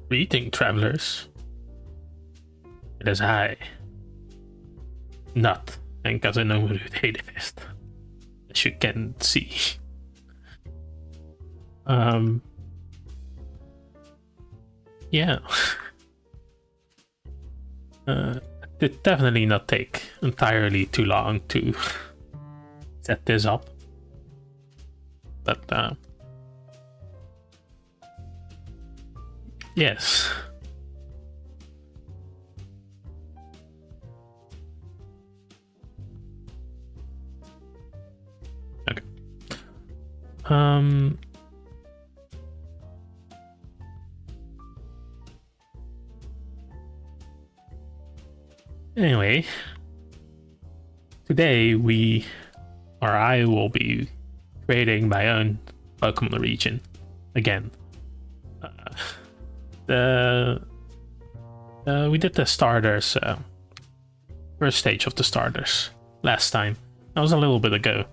Greeting, travelers. It is I, not Henkaze Nomaru Fest, as you can see. Yeah. It did definitely not take entirely too long to set this up. But yes. Okay. Anyway, today I will be creating my own Pokemon region again. We did the starters, first stage of the starters last time. That was a little bit ago.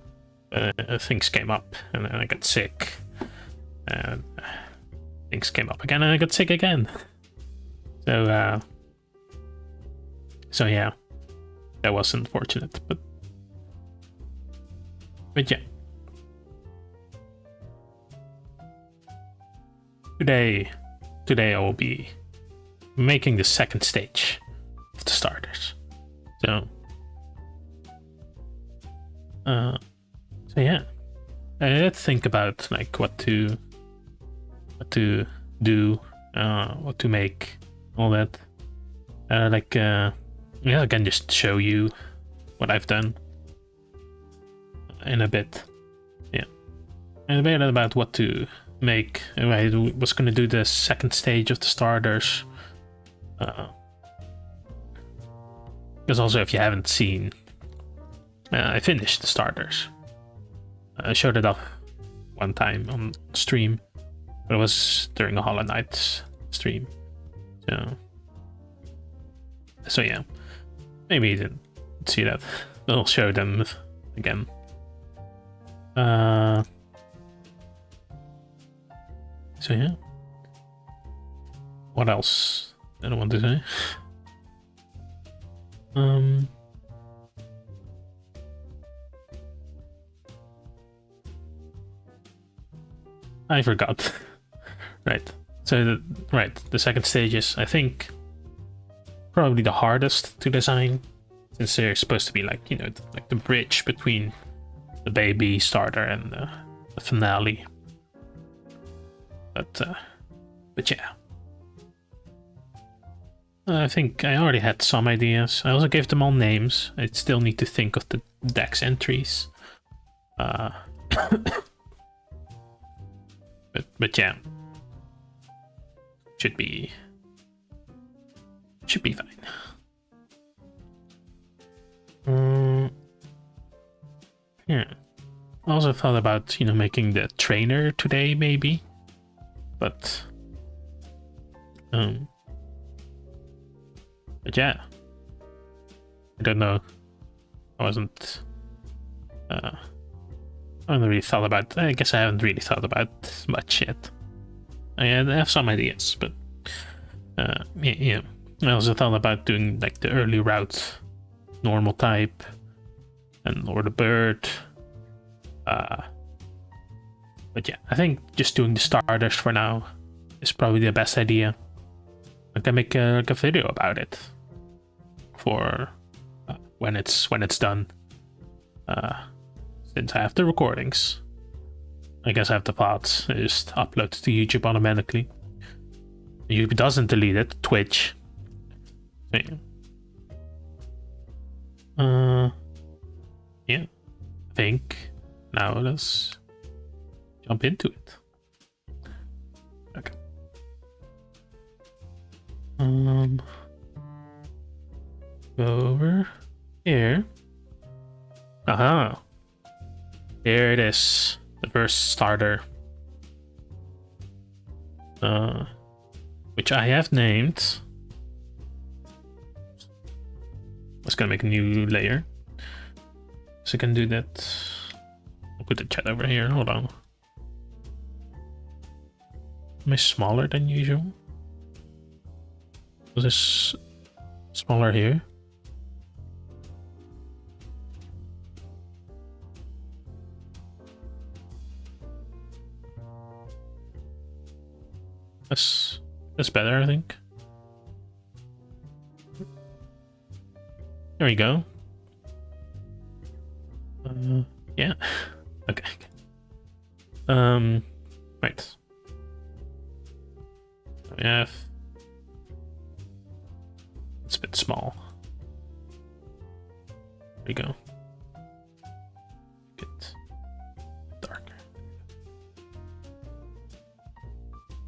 Things came up, and then I got sick, and things came up again, and I got sick again. So yeah, that was unfortunate, but yeah. Today I will be making the second stage of the starters. So yeah, I had to think about like what to do, what to make, all that. Yeah, I can just show you what I've done in a bit. Yeah, and a bit about what to make. I was gonna do the second stage of the starters. Because also, if you haven't seen, I finished the starters. I showed it off one time on stream, but it was during a Hollow Knight stream. So yeah, maybe you didn't see that. I'll show them again. So yeah. What else did I want to say? I forgot. Right. So the second stage is, I think, probably the hardest to design, since they're supposed to be like, you know, like the bridge between the baby starter and the finale. But yeah, I think I already had some ideas. I also gave them all names. I still need to think of the dex entries. But yeah, should be fine. Yeah, I also thought about, you know, making the trainer today maybe, but yeah, I don't know. I haven't really thought about. I guess I haven't really thought about much yet. I have some ideas, but yeah. I also thought about doing like the early route, normal type, or the bird. But yeah, I think just doing the starters for now is probably the best idea. I can make a video about it for when it's done. Since I have the recordings, I guess I have the parts. I just upload to YouTube automatically. YouTube doesn't delete it. Twitch. Yeah. I think now let's jump into it. Okay. Go over here. Aha. Here it is. The first starter. Which I have named. I was gonna make a new layer. So I can do that. I'll put the chat over here. Hold on. Am I smaller than usual? Was this smaller here? That's better, I think. There we go. Yeah. Okay. Right. We have. It's a bit small. There we go. Get darker.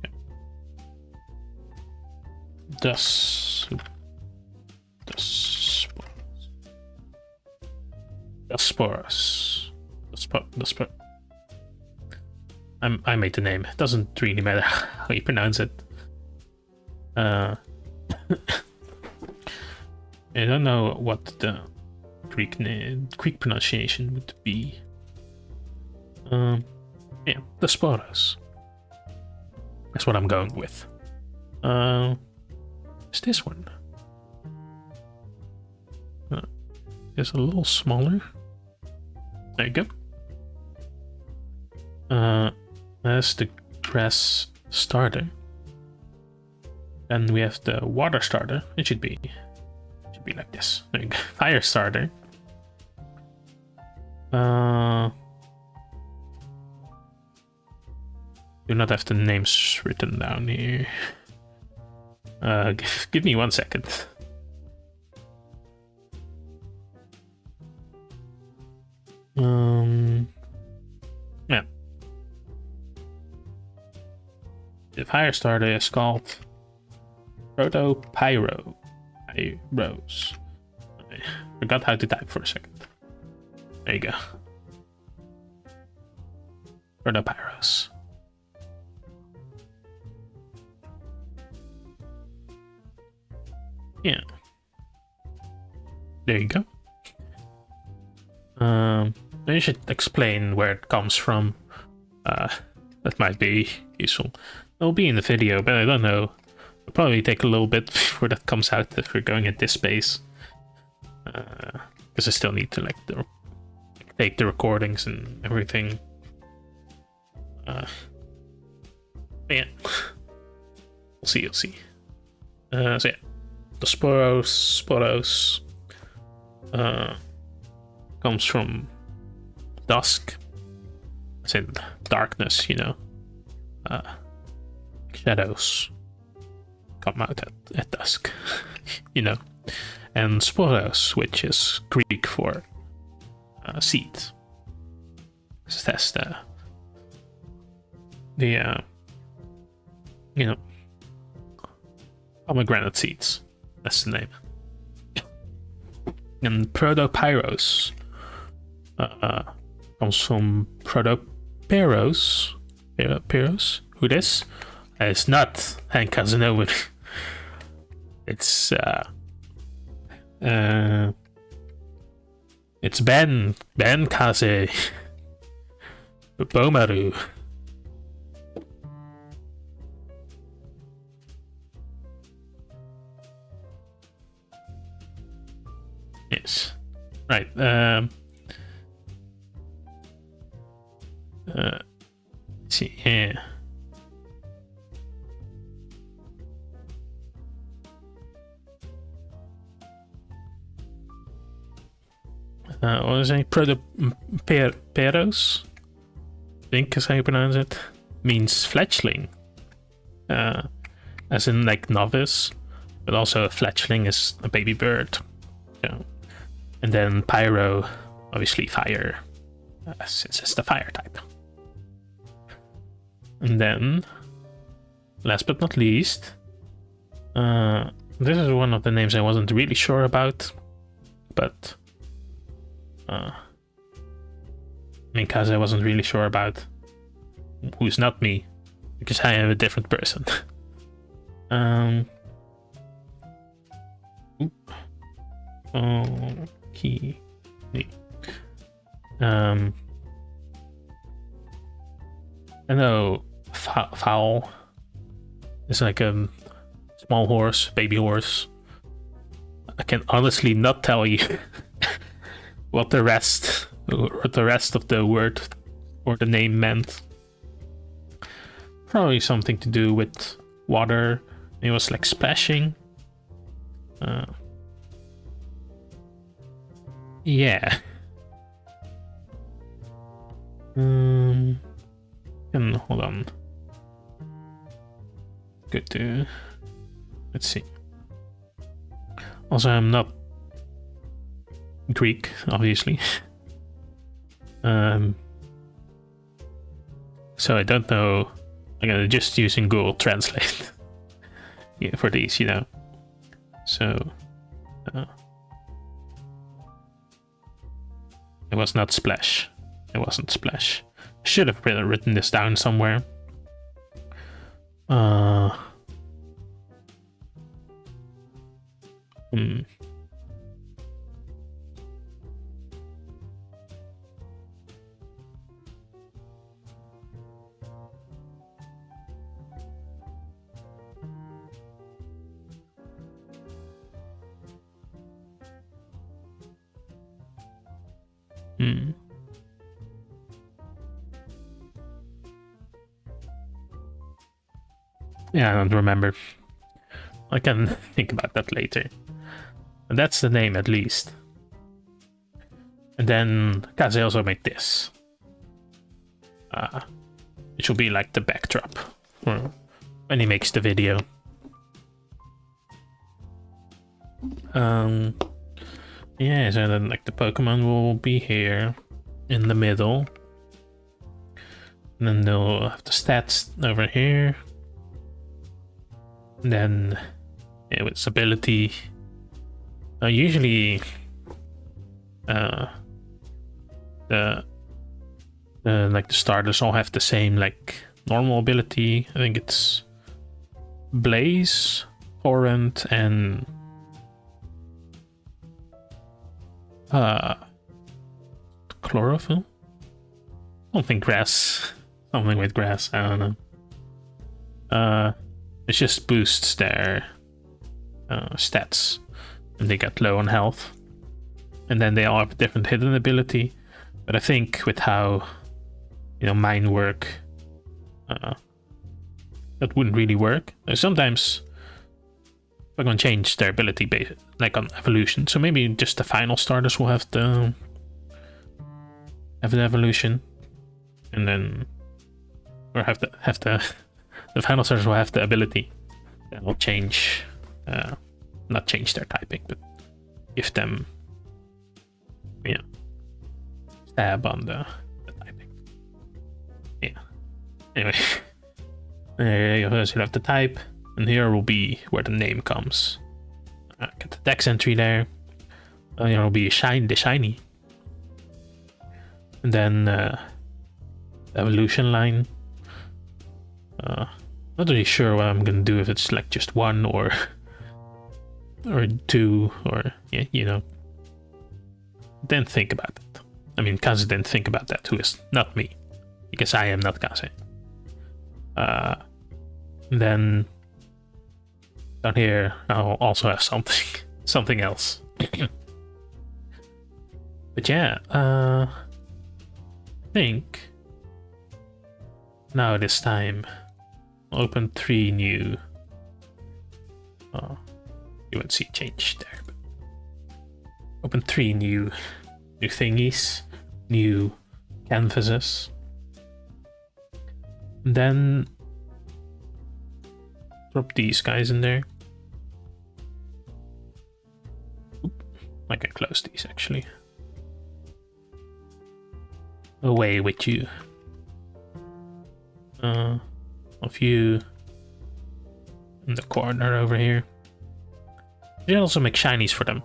Okay. Dussporus. I made the name. It doesn't really matter how you pronounce it. I don't know what the Greek pronunciation would be. Yeah, Dussporus. That's what I'm going with. Is this one? It's a little smaller. There you go. That's the grass starter. Then we have the water starter. It should be like this. There you go. Fire starter. Do not have the names written down here. Give me 1 second. Yeah. The fire starter is called Pyros. I forgot how to type for a second. There you go. Pyros. Yeah. There you go. You should explain where it comes from. That might be useful. It'll be in the video, but I don't know. It'll probably take a little bit before that comes out if we're going at this pace. Because I still need to take the recordings and everything. Yeah. You'll see. So yeah. The sporos comes from dusk. It's in darkness, you know. Shadows come out at dusk, you know. And sporos, which is Greek for seed. So that's the you know, pomegranate seeds. That's the name. And Pyros comes from Pyros. Who this? It's not Henkaze Nomaru. It's Henkaze Nomaru. Yes. Right. Let's see here. What was it? Pyros? I think is how you pronounce it. Means fledgling. As in like novice, but also a fledgling is a baby bird. So. And then pyro, obviously fire, since it's the fire type. And then, last but not least, this is one of the names I wasn't really sure about, but because I wasn't really sure about, who's not me, because I am a different person. Okay. I know fowl is like a small horse, baby horse. I can honestly not tell you what the rest of the word or the name meant. Probably something to do with water. It was like splashing. Yeah. And hold on. Good to. Let's see. Also, I'm not Greek, obviously. So I don't know. I'm gonna just using Google Translate. Yeah, for these, you know. So it was not splash. It wasn't splash. Should have written this down somewhere. Yeah, I don't remember. I can think about that later. And that's the name, at least. And then Kaze also made this. It will be like the backdrop when he makes the video. Yeah, so then like the Pokemon will be here in the middle. And then they'll have the stats over here. And then yeah, with its ability. Usually the like the starters all have the same like normal ability. I think it's Blaze, Torrent, and Chlorophyll? I don't think grass. Something with grass, I don't know. It just boosts their stats when they get low on health. And then they all have a different hidden ability. But I think with how, you know, mine work, that wouldn't really work. Sometimes we're gonna change their ability based like on evolution. So maybe just the final starters will have the evolution. And then or have the the final starters will have the ability that will change not change their typing, but give them, you know, stab on the typing. Yeah. Anyway. There you have the type, and here will be where the name comes. Get the text entry there. Here will be the shiny. And then the evolution line. Not really sure what I'm gonna do, if it's like just one or two, or yeah, you know. Didn't think about it. I mean, Kaze didn't think about that, who is not me, because I am not Kaze. Then down here I'll also have something else. But yeah, I think now this time I'll open 3 new. You won't see change there, but open 3 new thingies, new canvases. And then drop these guys in there. Oop, I can close these actually. Away with you. Of you in the corner over here. You can also make shinies for them.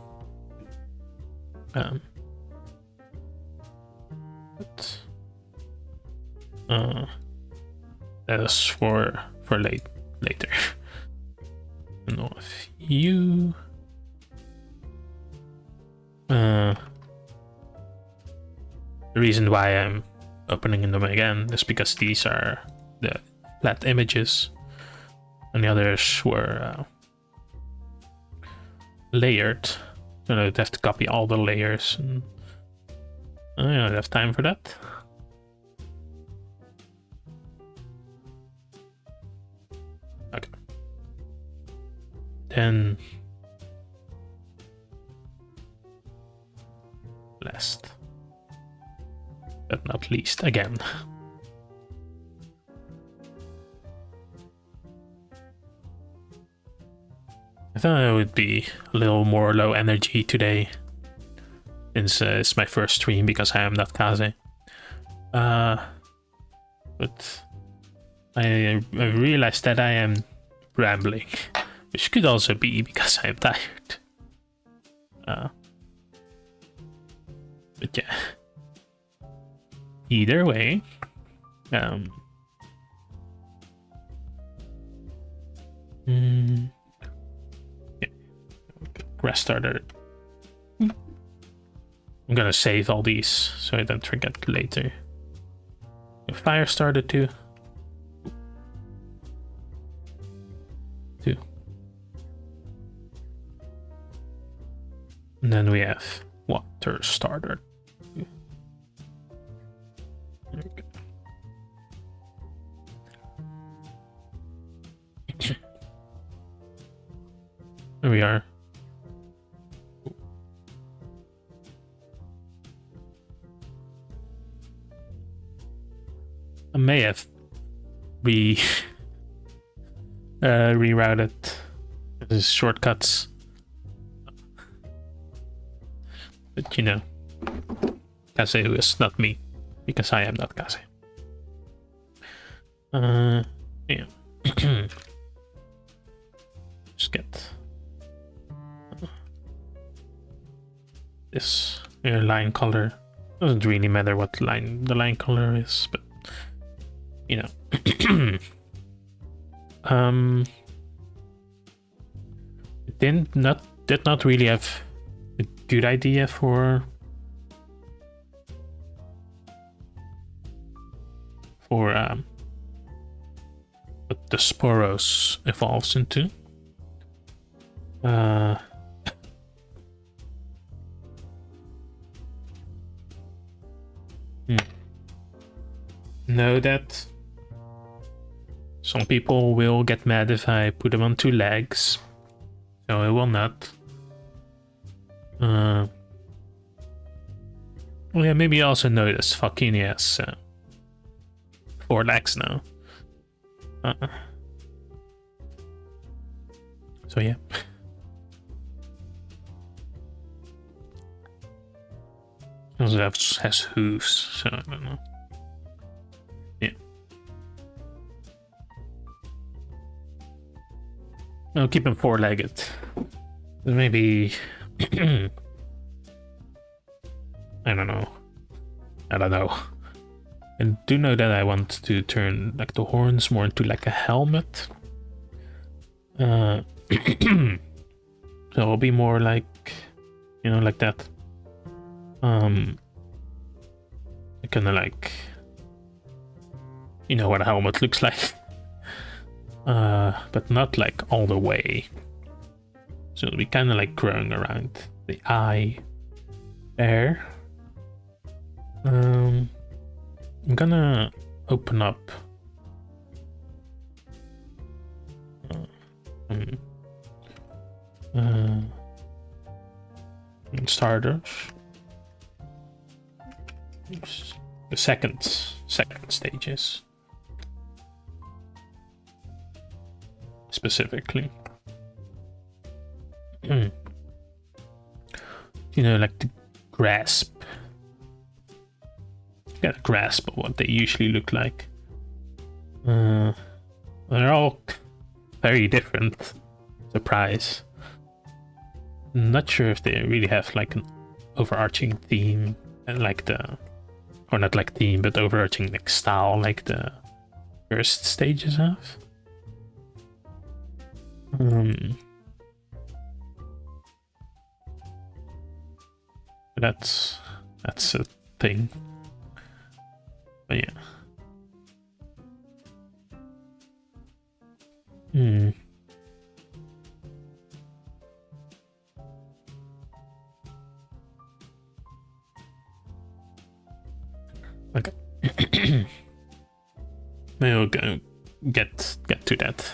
That is for later. And of you. The reason why I'm opening them again is because these are the flat images, and the others were layered. So I'd have to copy all the layers, and I don't have time for that. Okay. Then last but not least, again. I thought I would be a little more low energy today, since it's my first stream because I am not Kaze. But I realized that I am rambling, which could also be because I am tired. But yeah. Either way, yeah, grass starter. I'm gonna save all these so I don't forget later. Fire starter too. And then we have water starter. Okay. There we are. I may have rerouted the shortcuts, but you know, Kaze is not me because I am not Kaze. Yeah. Just get this line color. Doesn't really matter what the line color is, but you know. Did not really have a good idea for what the Sporos evolves into. Know that some people will get mad if I put them on 2 legs, so I will not. Well, yeah, maybe you also notice Fakini has 4 legs now. So yeah. Also has hooves, so I don't know. Yeah. I'll keep him 4-legged. Maybe I don't know. I do know that I want to turn like the horns more into like a helmet. So it'll be more like, you know, like that. Kind of like, you know what a helmet looks like. But not like all the way. So it'll be kind of like growing around the eye there. I'm gonna open up starters. The second stages specifically. You know, like the grasp. Get a grasp of what they usually look like. They're all very different. Surprise. Not sure if they really have like an overarching theme, like the, or not like theme, but overarching like style, like the first stages have. That's a thing. But yeah. Maybe we'll go get to that.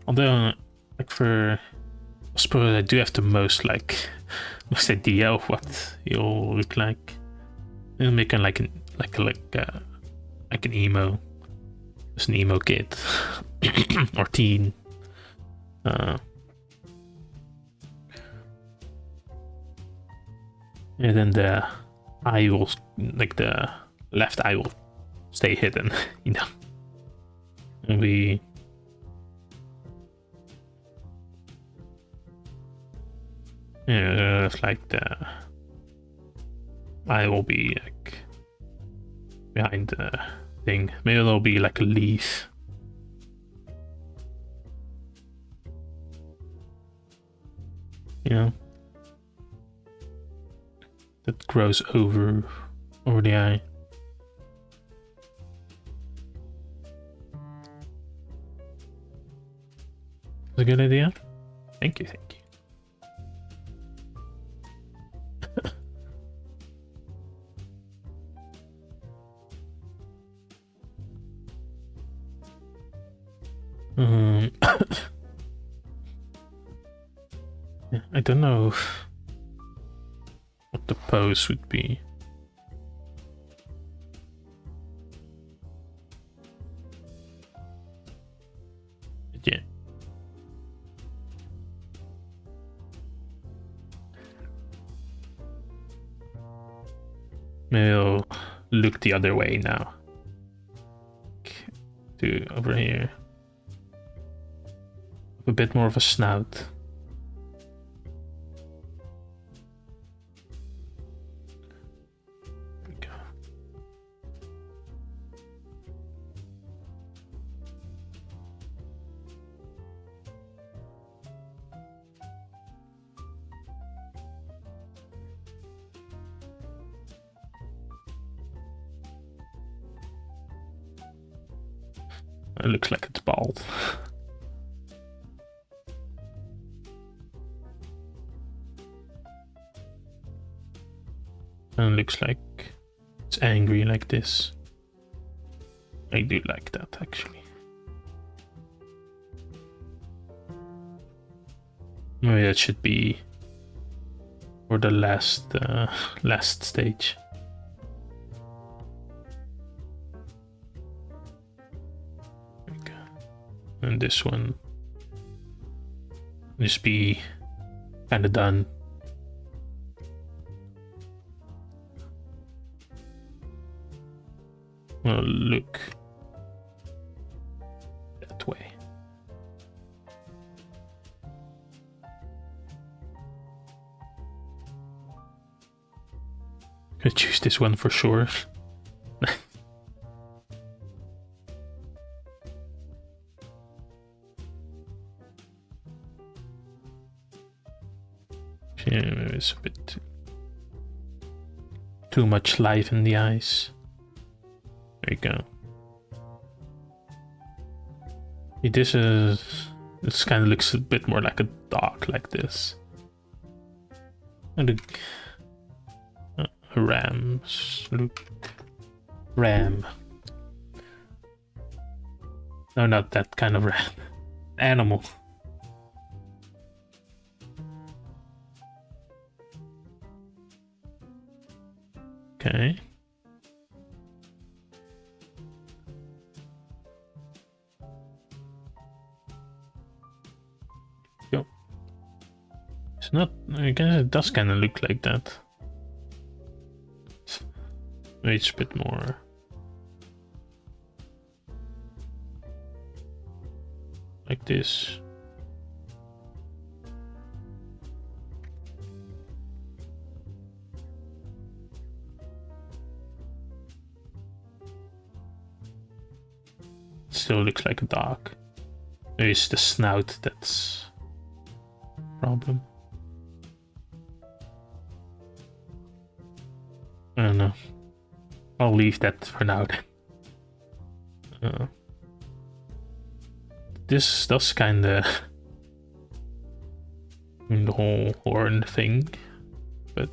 Although, like for, I suppose I do have the most idea of what he'll look like. He'll make him like an emo, just an emo kid or teen. And then the eye will, like the left eye will stay hidden, you know. And we it's like the eye will be like behind the thing. Maybe there'll be like a leaf. You know, that grows over the eye. That's a good idea. Thank you. Yeah, I don't know what the pose would be. But yeah. Maybe I'll look the other way now. To over here. A bit more of a snout. There we go. It looks like it's bald. And looks like it's angry like this. I do like that actually. Maybe that should be for the last stage. There we go. And this one just be kind of done. Well, look that way. Could choose this one for sure. It's a bit too much life in the eyes. There you go. This kind of looks a bit more like a dog, like this. And a ram. No, not that kind of ram. Animal. Okay. Yo. It's not, I guess it does kind of look like that. Maybe it's a bit more. Like this. Still looks like a dog. Maybe it's the snout that's a problem. I don't know. I'll leave that for now then. This does kinda the whole horn thing, but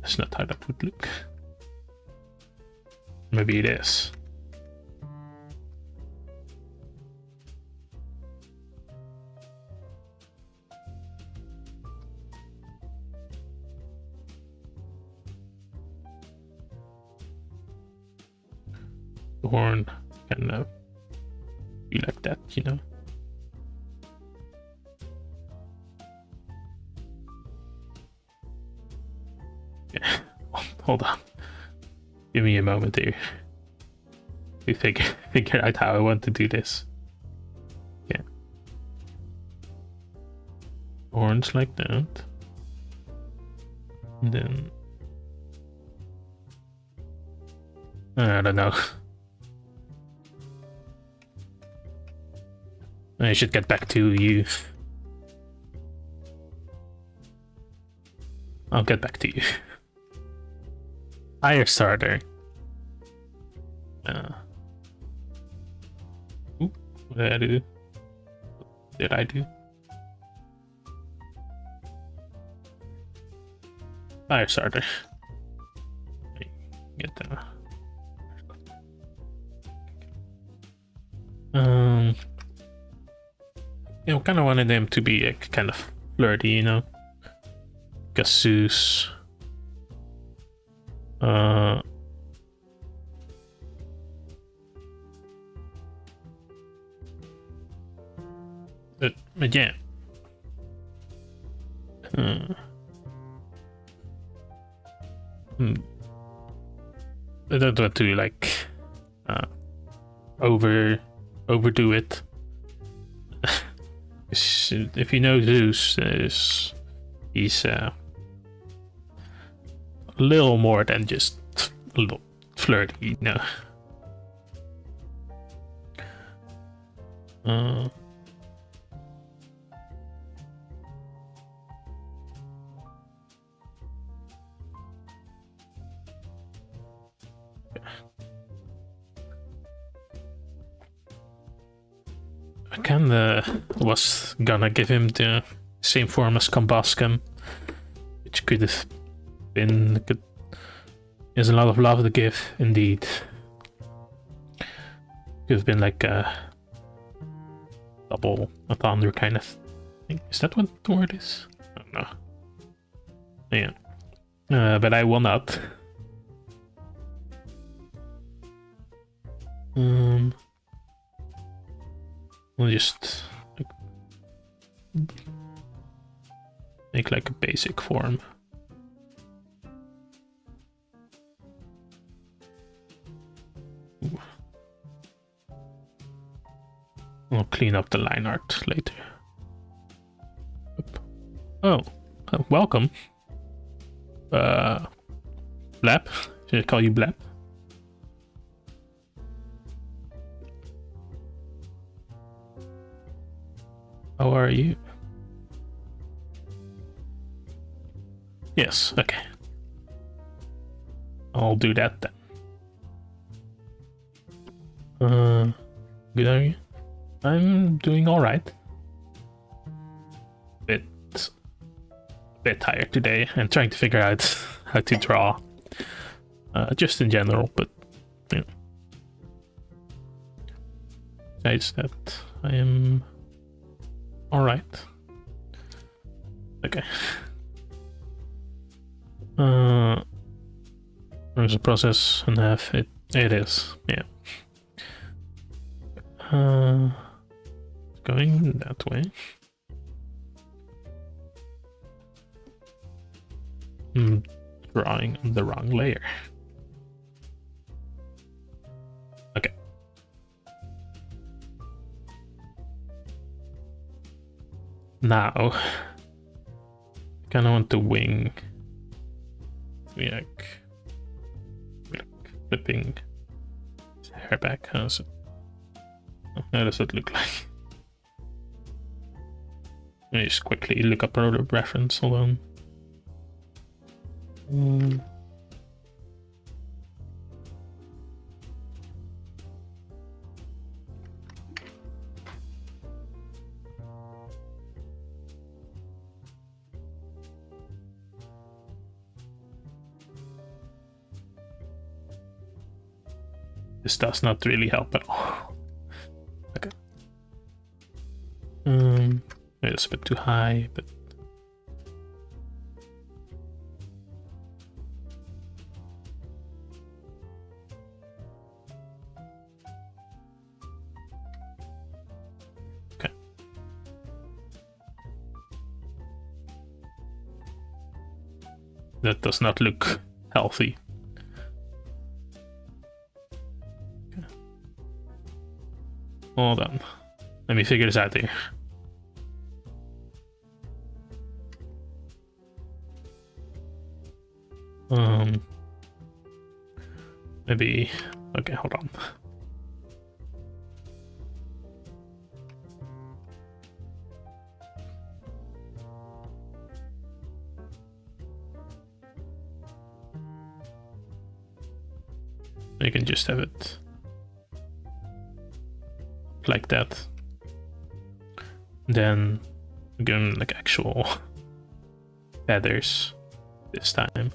That's not how that would look. Maybe it is. The horn can be like that, you know. Yeah. Hold on. Give me a moment here to figure out how I want to do this. Yeah. Horns like that. And then I don't know. I should get back to you. I'll get back to you. Fire starter. What did I do? What did I do? Fire starter. Get that. I kind of wanted them to be kind of flirty, you know. Gassus. But yeah. I don't want to like overdo it. If you know Zeus, he's a little more than just a little flirty, you know. I kinda was gonna give him the same form as Combuscum, which could have been good. There's a lot of love to give, indeed. Could have been like a double a thunder kind of thing. Is that what the word is? I don't know. Yeah. But I won out. We'll just make like a basic form. Ooh. I'll clean up the line art later. Oh, welcome. Blap? Should I call you Blap? How are you? Yes, okay. I'll do that then. Good, are you? I'm doing alright. Bit tired today and trying to figure out how to draw. Just in general, but yeah. Besides that, I am alright. Okay. There's a process and half it is, yeah. Going that way. Drawing on the wrong layer. Okay. Now, I kind of want the wing. Like flipping his hair back. How's it? How does it look like? Let me just quickly look up a reference. Hold on. This does not really help at all. Okay. It's a bit too high, but okay. That does not look healthy. Okay. Hold on. Let me figure this out here. Maybe, okay, hold on. You can just have it like that. Then again, like actual feathers this time.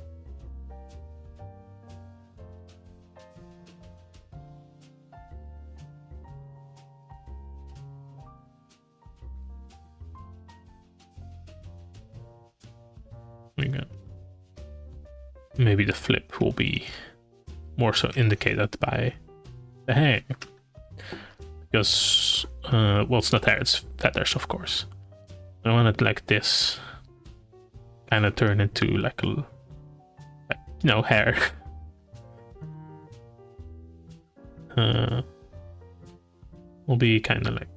Maybe the flip will be more so indicated by the hair. Because, well, it's not hair, it's feathers, of course. I want it like this. Kind of turn into like a, hair. Will be kind of like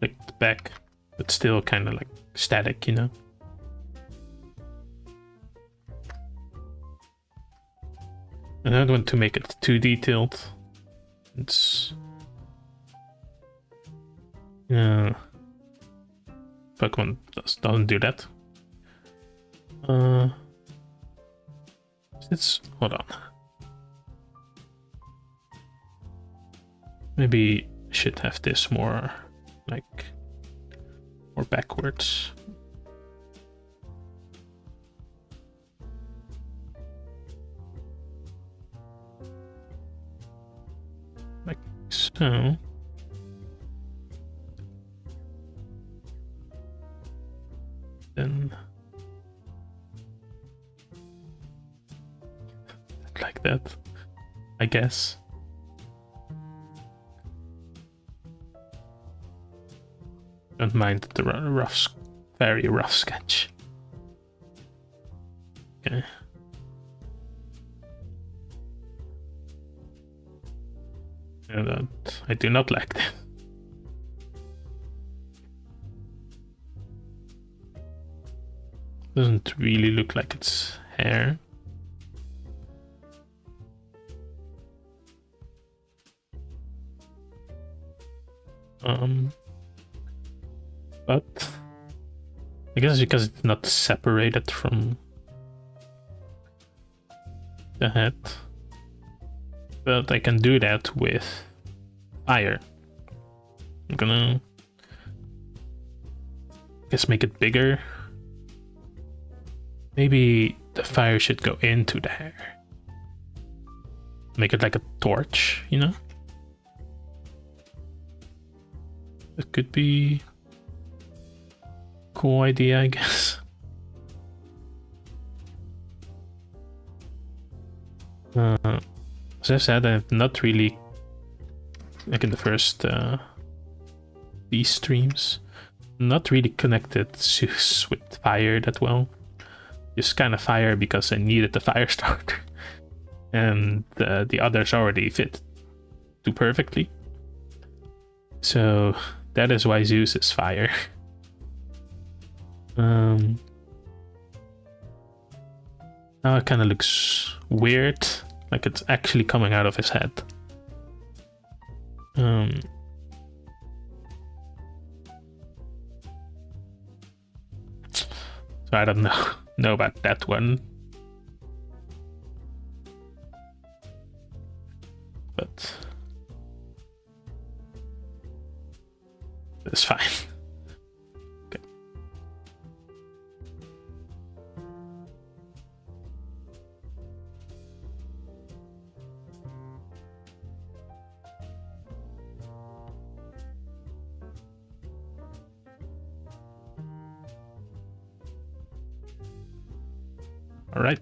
flicked back, but still kind of like static, you know? I don't want to make it too detailed. It's Pokemon doesn't do that. It's hold on. Maybe I should have this more like more backwards. Like so. Then like that, I guess. Don't mind the rough, very rough sketch. Okay. I do not like that. Doesn't really look like it's hair. But I guess because it's not separated from the head. But I can do that with fire. I'm gonna guess make it bigger. Maybe the fire should go into the hair. Make it like a torch, you know? It could be a cool idea, I guess. As I said, I've not really, like in the first these streams, not really connected Zeus with fire that well. Just kind of fire because I needed the fire starter, and the others already fit too perfectly. So that is why Zeus is fire. Now it kind of looks weird, like it's actually coming out of his head. So I don't know about that one, but it's fine. Okay. Alright.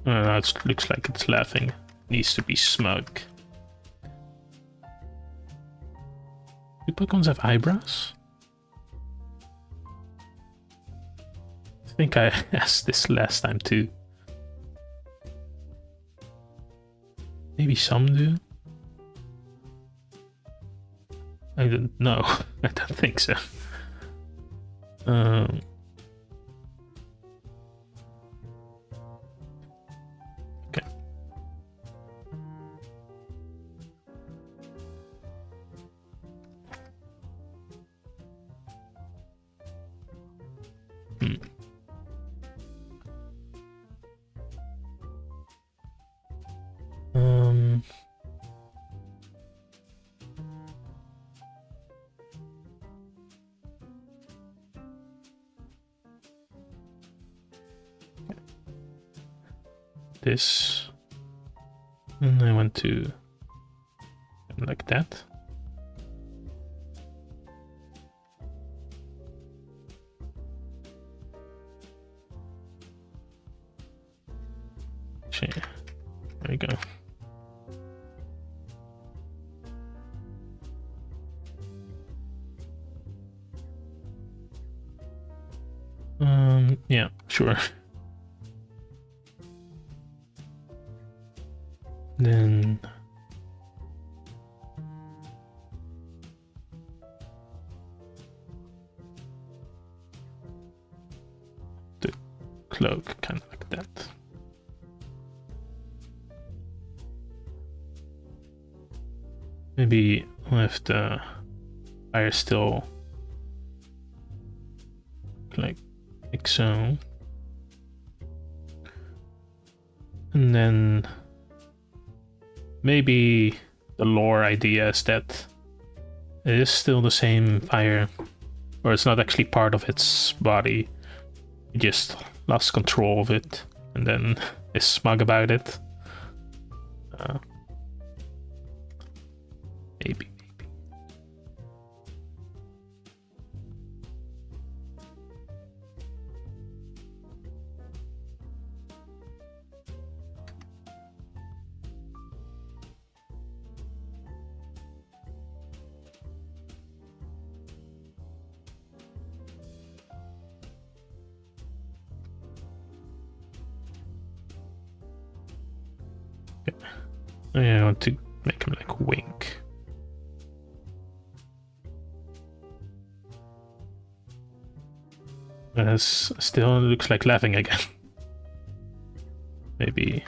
It looks like it's laughing. Needs to be smug. Do Pokemons have eyebrows? I think I asked this last time too. Maybe some do? I don't know. I don't think so. Okay. This, and I want to like that. Okay, there we go. Yeah, sure. Then the cloak, kind of like that. Maybe with the fire still like so. And then maybe the lore idea is that it is still the same fire, or it's not actually part of its body. It just lost control of it and then is smug about it. Maybe. I want to make him like wink. Still looks like laughing again. Maybe.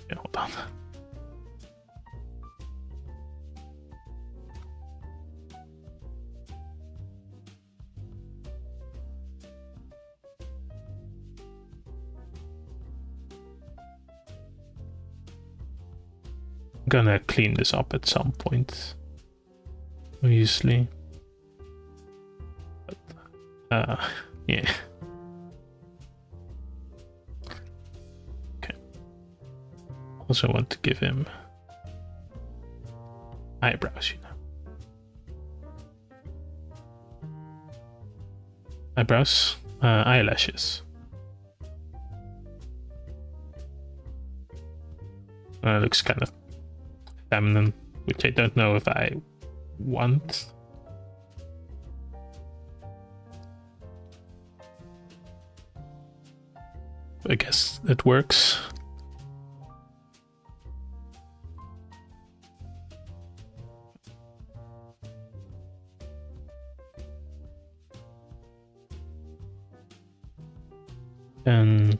Yeah, hold on. I'm gonna clean this up at some point, obviously. But, yeah. Okay. Also want to give him eyebrows, you know. Eyebrows, eyelashes. Looks kind of feminine, which I don't know if I want. I guess it works. And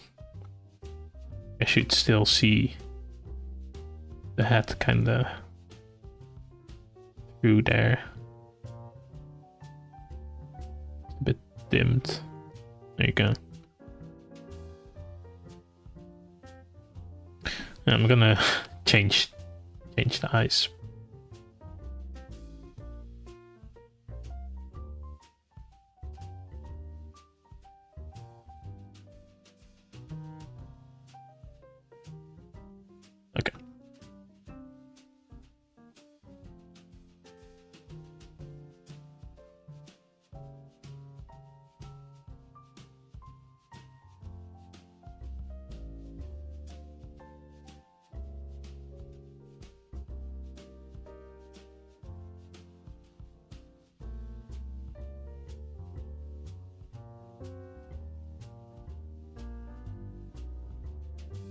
I should still see the hat kinda through there. It's a bit dimmed. There you go. I'm gonna change change the eyes. Okay.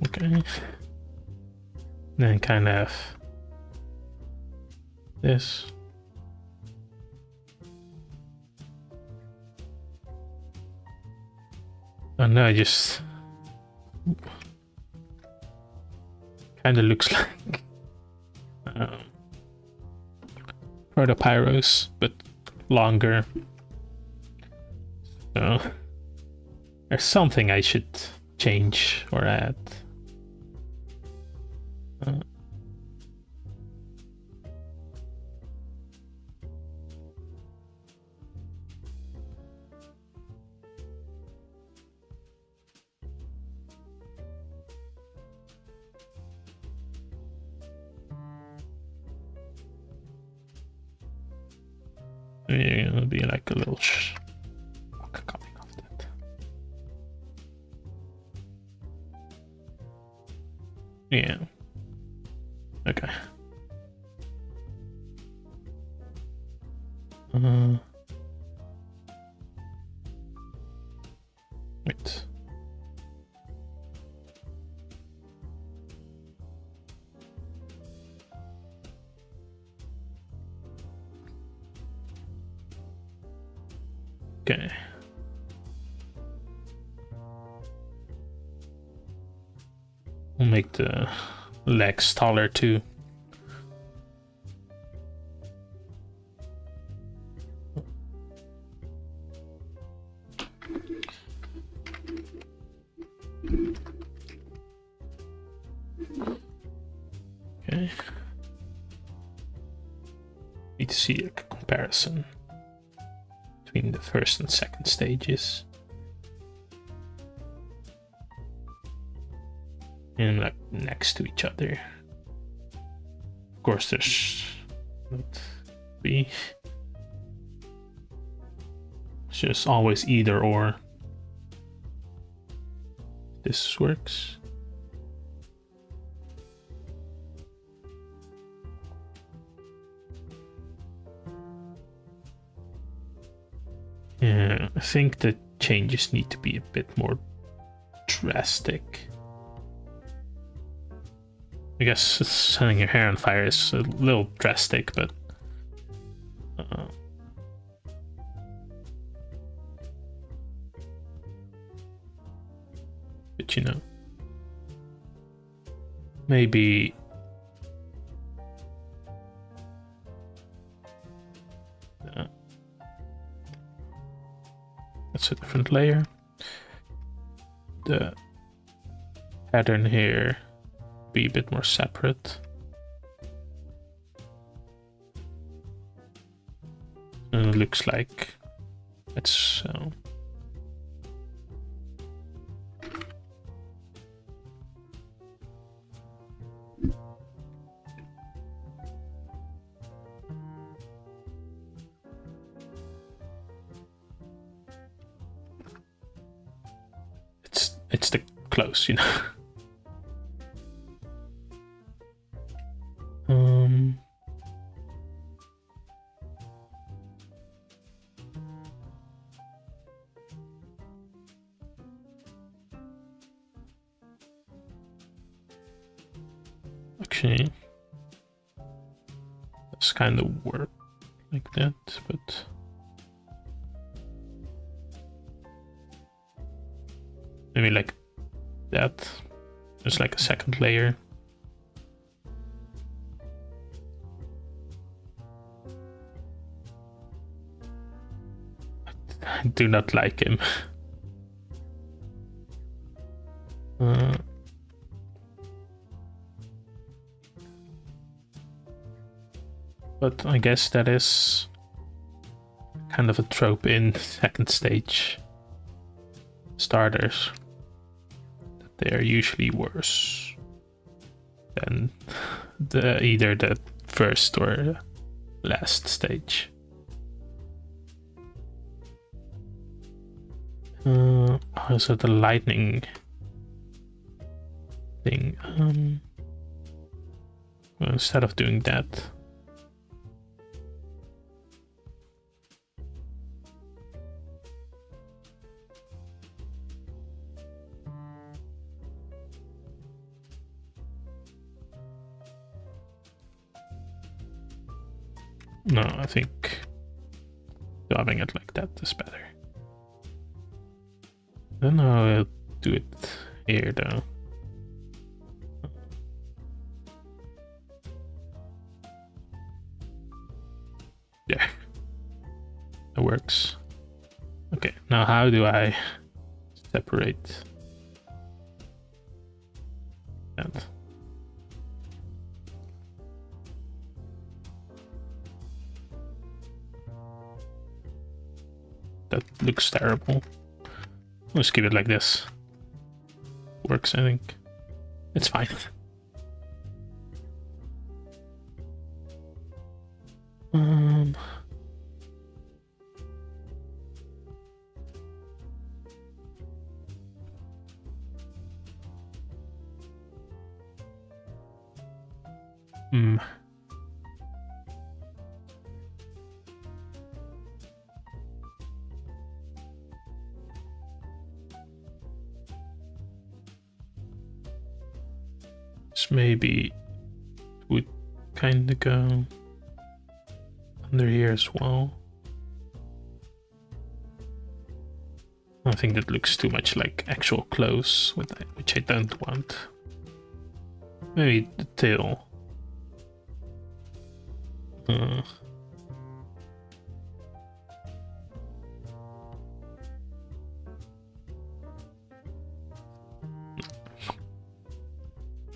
Okay. Then kind of this. Oh no, it just kind of looks like Protopyros, but longer. So there's something I should change or add. It'll be like a little rock coming off that. Yeah. Okay. Wait. Okay. We'll make the legs taller too. Okay. Need to see a comparison between the first and second stages. And like next to each other. Of course there's not be. It's just always either or. This works. Yeah, I think the changes need to be a bit more drastic. I guess setting your hair on fire is a little drastic, but you know, maybe that's a different layer. The pattern here be a bit more separate. And it looks like it's it's the close, you know. Actually, that's kind of work like that, but maybe like that. There's like a second layer. I do not like him. But I guess that is kind of a trope in second stage starters. That they are usually worse than either the first or last stage. Also the lightning thing. Well, instead of doing that, no, I think having it like that is better. I don't know how I'll do it here though. Yeah, that works. Okay, now how do I separate that? That looks terrible. Let's keep it like this. Works, I think. It's fine. This maybe would kind of go under here as well. I think that looks too much like actual clothes, which I don't want. Maybe the tail.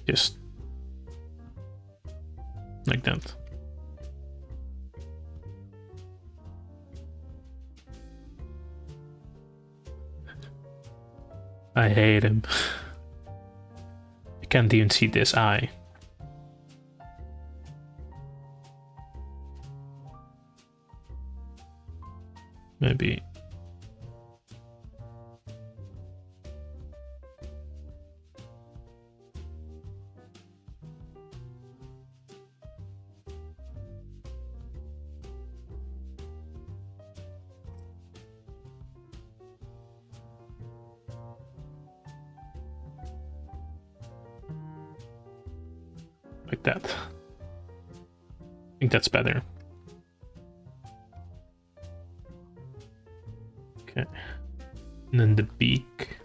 Just like that. I hate him. I can't even see this eye. Maybe. Like that. I think that's better. Okay. And then the beak.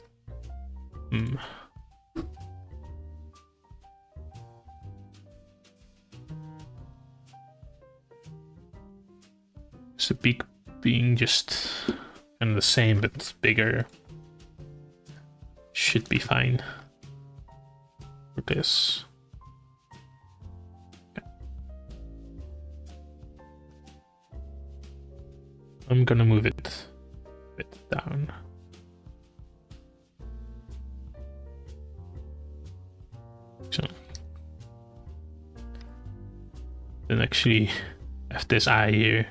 So the beak being just kind of the same but bigger should be fine for this. I'm gonna move it a bit down. So then actually have this eye here.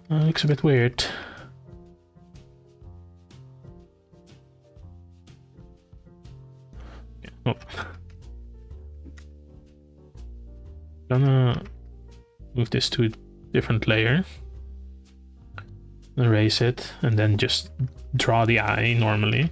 Looks a bit weird. Oh. Gonna move this to a different layer. Erase it and then just draw the eye normally.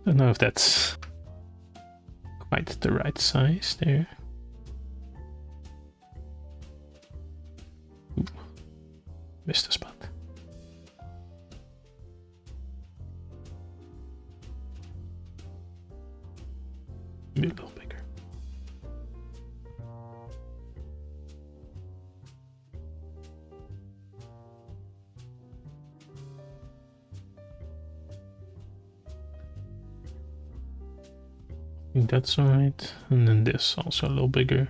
Don't know if that's quite the right size there. Ooh, missed a spot. Maybe a little bigger. I think that's alright. And then this also a little bigger.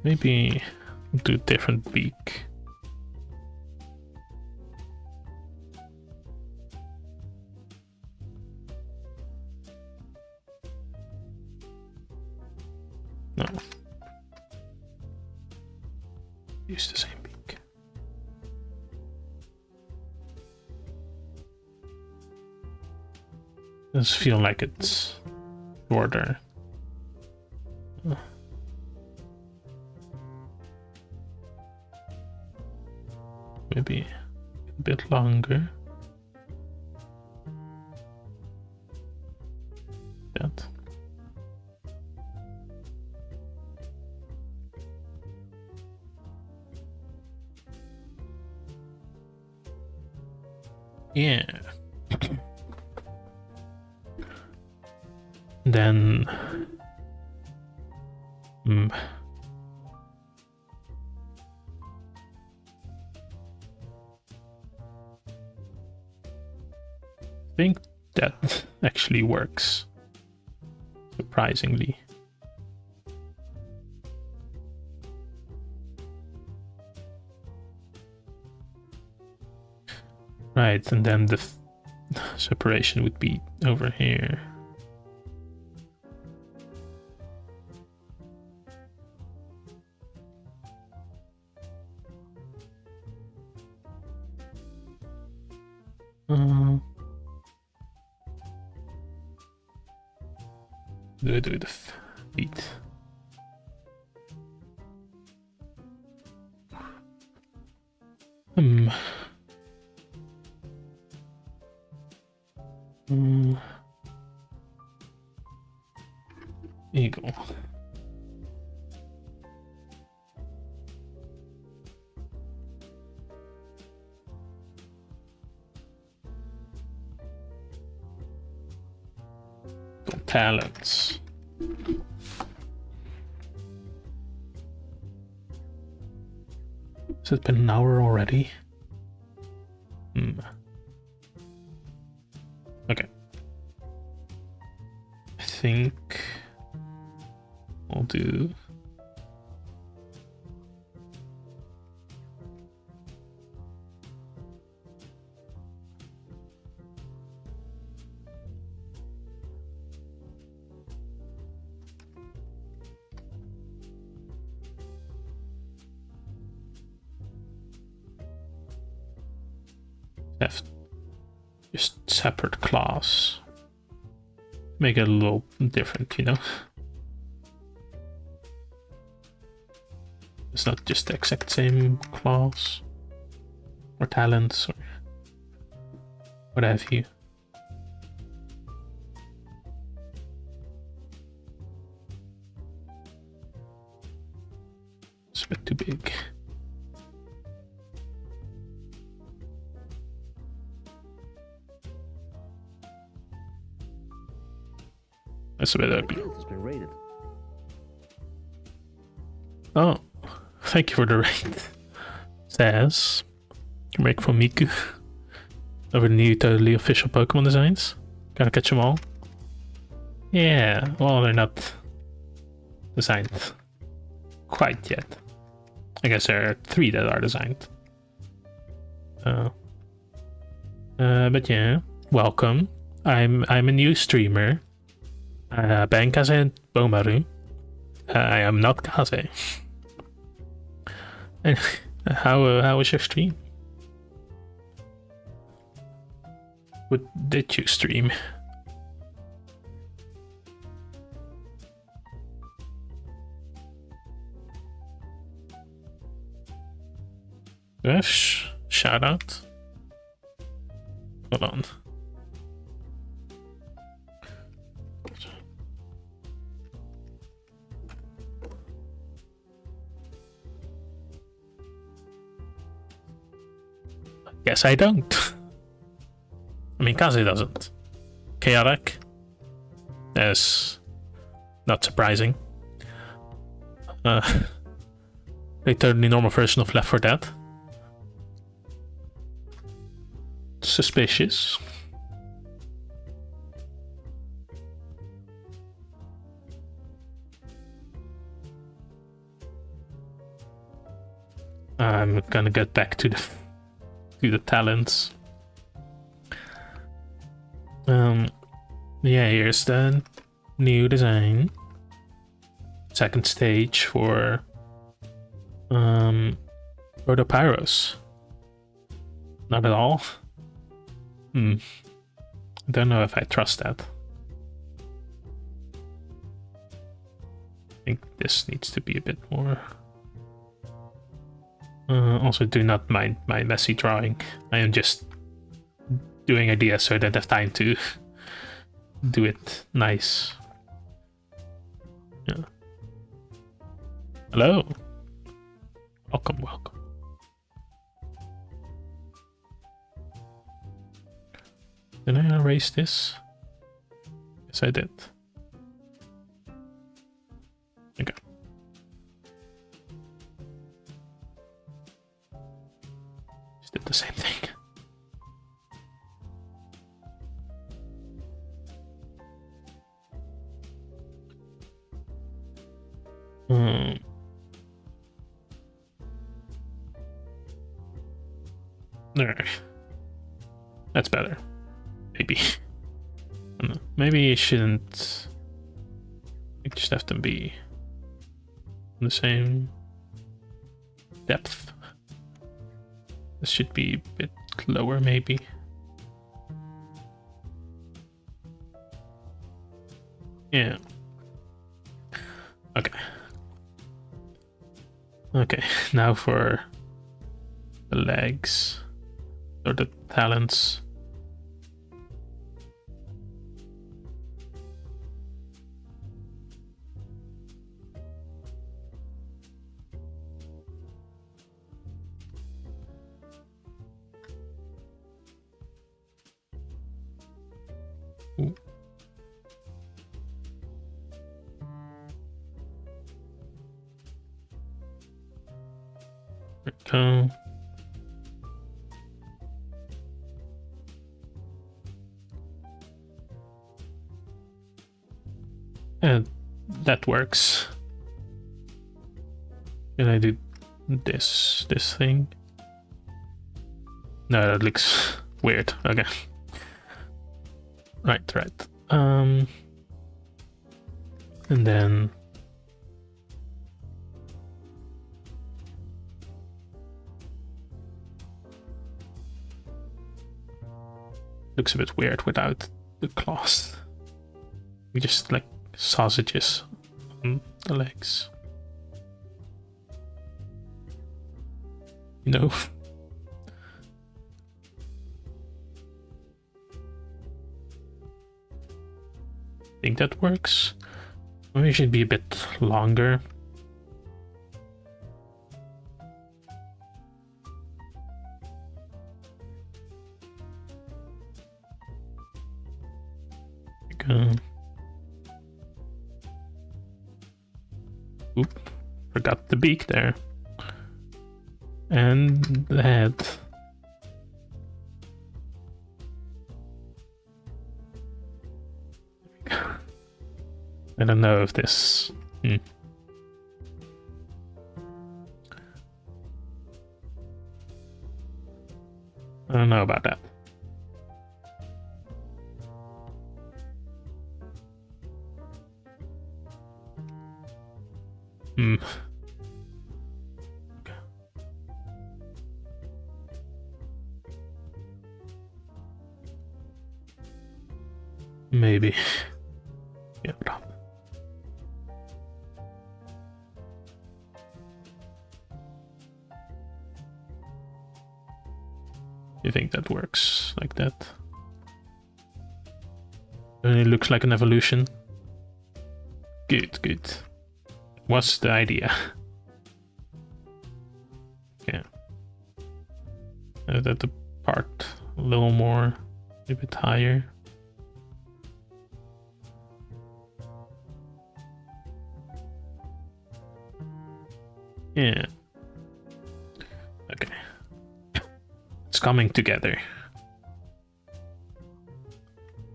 Maybe do a different beak. No. Use the same beak. Does feel like it's shorter. Maybe a bit longer. That. Yeah. Then I think that actually works, surprisingly. Right, and then the separation would be over here. Do it with the feet. Eagle. Talents. Has it been an hour already? Okay. I think I'll do have just separate class. Make it a little different, you know? It's not just the exact same class or talents or what have you. It's a bit too big. That's a bit ugly. Oh, thank you for the raid. Says, make for Miku over the new totally official Pokemon designs. Gotta catch them all. Yeah, well, they're not designed quite yet. I guess there are 3 that are designed. But yeah, welcome. I'm a new streamer. Henkaze Nomaru. I am not Kaze. And how was your stream? What did you stream? Shout out. Hold on. Guess I don't. I mean, Kaze doesn't. Chaotic. That's not surprising. They totally normal version of Left 4 Dead. Suspicious. I'm gonna get back to the talents. Yeah, here's the new design. Second stage for Rhodopyros. Not at all. Don't know if I trust that. I think this needs to be a bit more. Also, do not mind my messy drawing. I am just doing ideas so I don't have time to do it nice. Yeah. Hello. Welcome, welcome. Did I erase this? Yes, I did. Okay. Just did the same thing. There. That's better. Maybe. I don't know. Maybe you shouldn't. You just have to be on the same depth. This should be a bit lower, maybe. Yeah. Okay. Okay, now for the legs or the talents. Ooh. There we go. And that works. Can I do this thing? No, that looks weird. Okay. Right. And then looks a bit weird without the claws. We just like sausages on the legs. You know? I think that works. Maybe it should be a bit longer. There we go. Oop, forgot the beak there. And the head. I don't know if this... I don't know about that. Maybe. Yeah. You think that works like that? It looks like an evolution. Good, good. What's the idea? Yeah. That the part a little more, a bit higher. Yeah. Okay. It's coming together.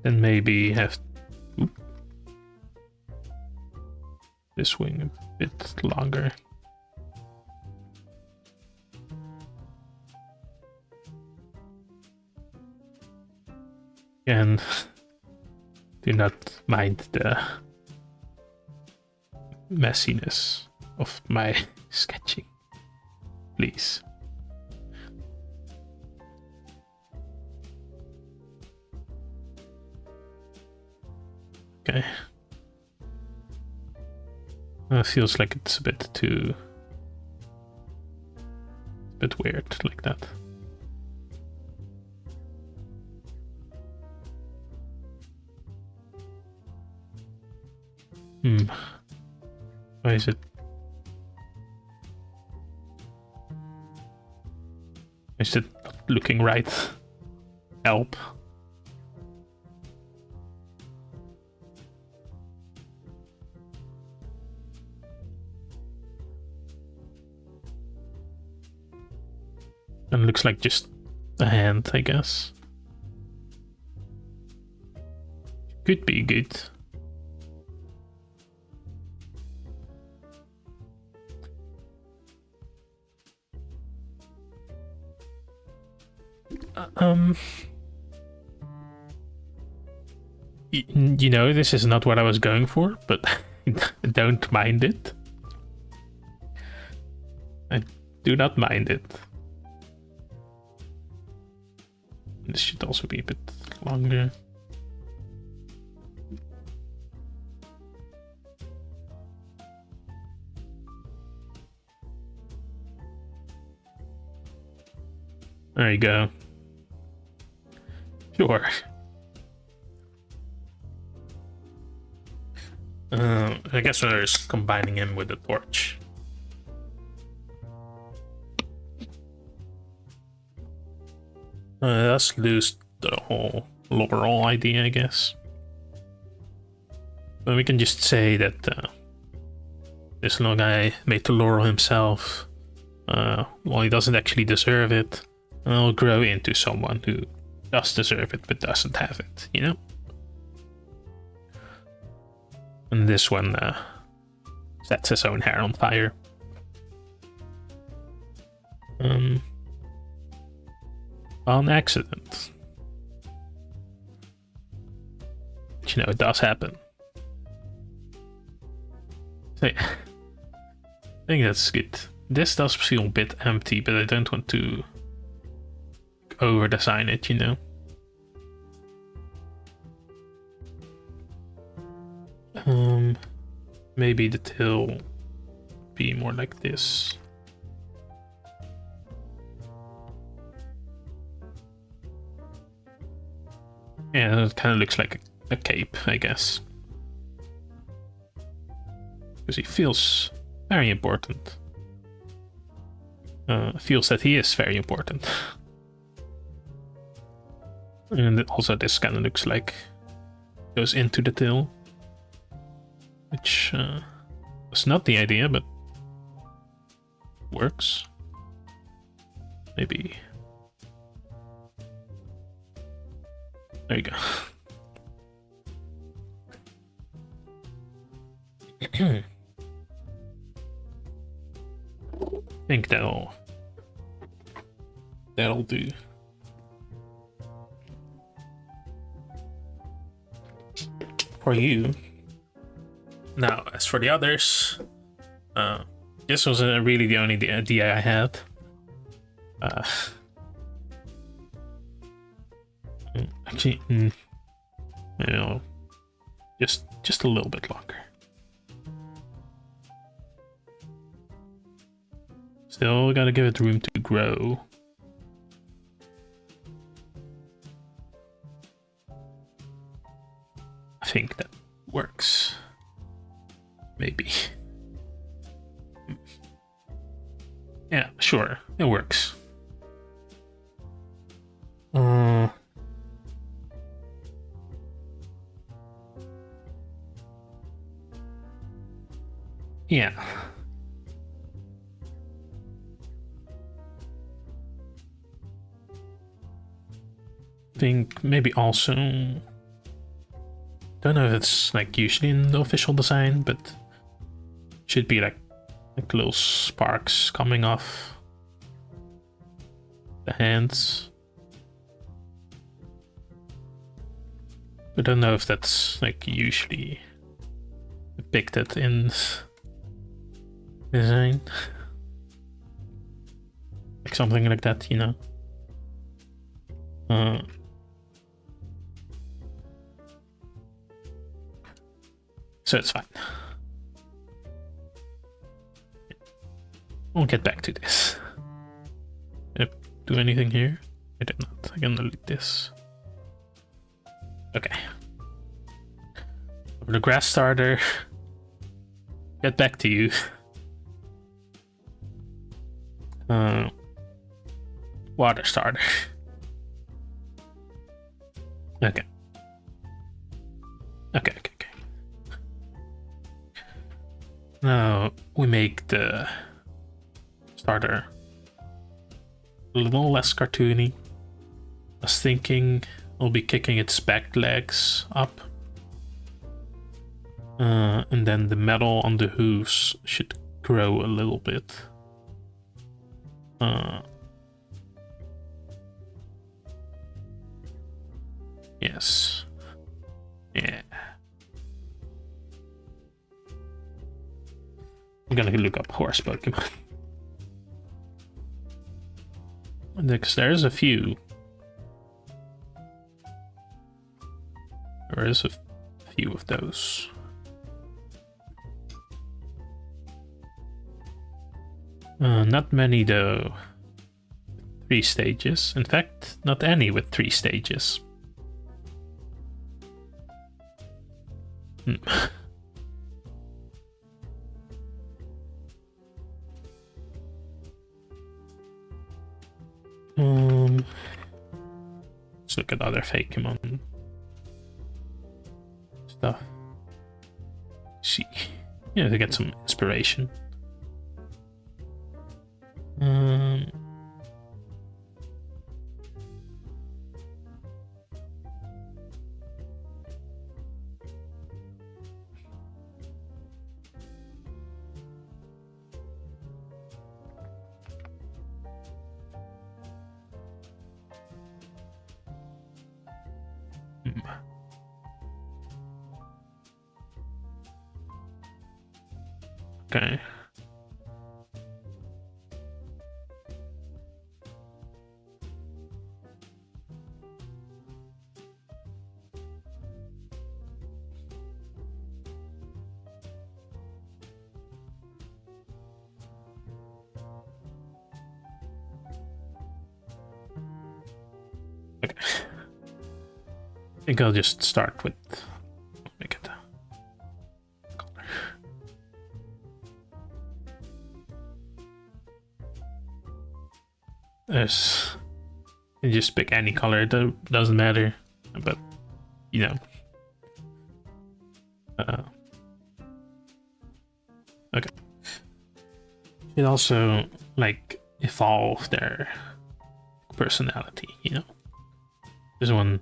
Then maybe have this wing a bit longer. And do not mind the messiness of my sketching, please. Okay. Feels like it's a bit too... a bit weird like that. Why is it? Is it not looking right? Help. And looks like just a hand, I guess. Could be good. You know, this is not what I was going for, but don't mind it. I do not mind it. This should also be a bit longer. There you go. Sure. I guess we're just combining him with the torch. Let's lose the whole overall idea, I guess. But we can just say that this little guy made the laurel himself. Well, he doesn't actually deserve it. And he'll grow into someone who does deserve it but doesn't have it, you know? And this one sets his own hair on fire. On accident. But, you know, it does happen. So, yeah. I think that's good. This does feel a bit empty, but I don't want to over design it, you know. Maybe the tail be more like this. Yeah, it kind of looks like a cape, I guess. Because he feels very important. Feels that he is very important. And also this kind of looks like goes into the tail. Which was not the idea, but works. Maybe. There you go. I think that'll do. For you. Now, as for the others, this was really the only idea I had. Actually, you know, just a little bit longer. Still gotta give it room to grow. think that works. Maybe. Yeah, sure, it works. Yeah. I think maybe also, don't know if it's like usually in the official design, but should be like little sparks coming off the hands. I don't know if that's like usually depicted in design. Like something like that, you know. So it's fine. We'll get back to this. Did I do anything here? I did not. I can delete this. Okay. Over the grass starter. Get back to you. Water starter. Okay. Okay. Now we make the starter a little less cartoony. I was thinking we'll be kicking its back legs up. And then the metal on the hooves should grow a little bit. Yes. Yeah. I'm gonna look up horse Pokemon. Because there's a few. There is a few of those. Not many though. 3 stages. In fact, not any with 3 stages. Let's look at other Fakemon stuff. See, yeah, to get some inspiration. Okay. Okay. I think I'll just start with make it a color. There's, you just pick any color, it doesn't matter, but you know. Okay. It also like evolve their personality, you know. This one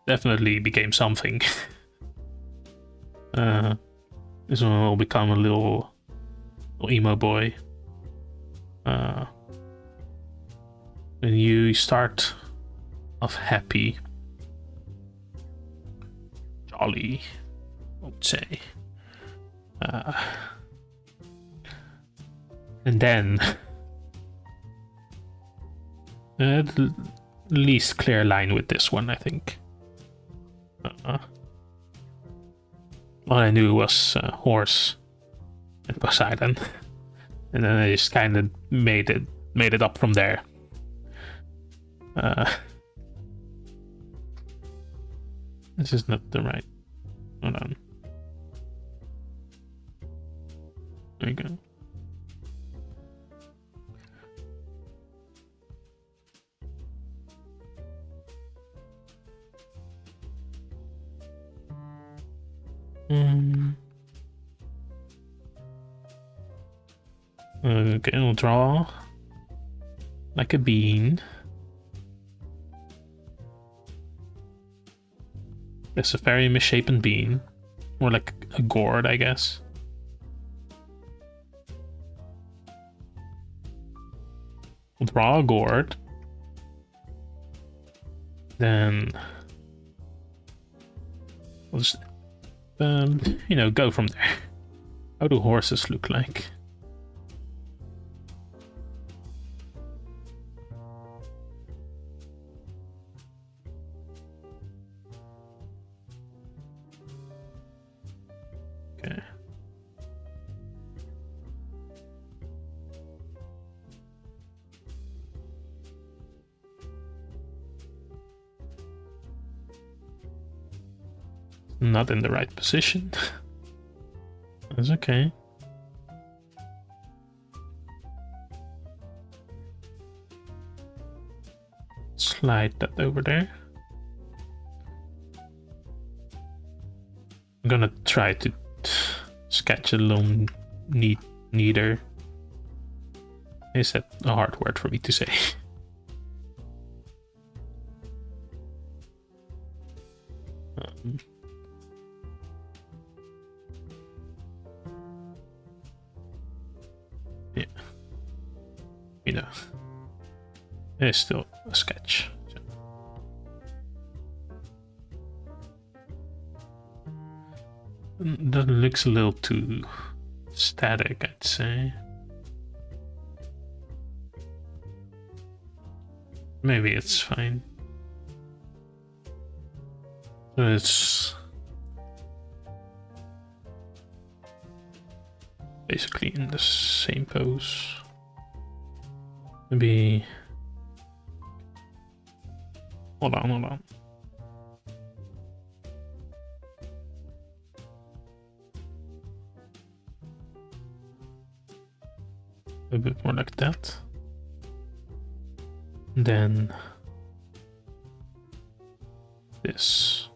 definitely became something. This one will become a little emo boy. When you start off happy, jolly, I would say, and then at least clear line with this one, I think. All I knew was horse and Poseidon, and then I just kind of made it up from there. This is not the right. Hold on. There we go. Okay, I'll draw like a bean. It's a very misshapen bean, or like a gourd, I guess. We'll draw a gourd, then we'll just, you know, go from there. How do horses look like? Okay. Not in the right position. That's okay. Slide that over there. I'm gonna try to sketch a little neater. Is that a hard word for me to say? Yeah, you know, it's still a sketch. That looks a little too static, I'd say. Maybe it's fine. So it's basically in the same pose. Maybe. Hold on. A bit more like that. Then this.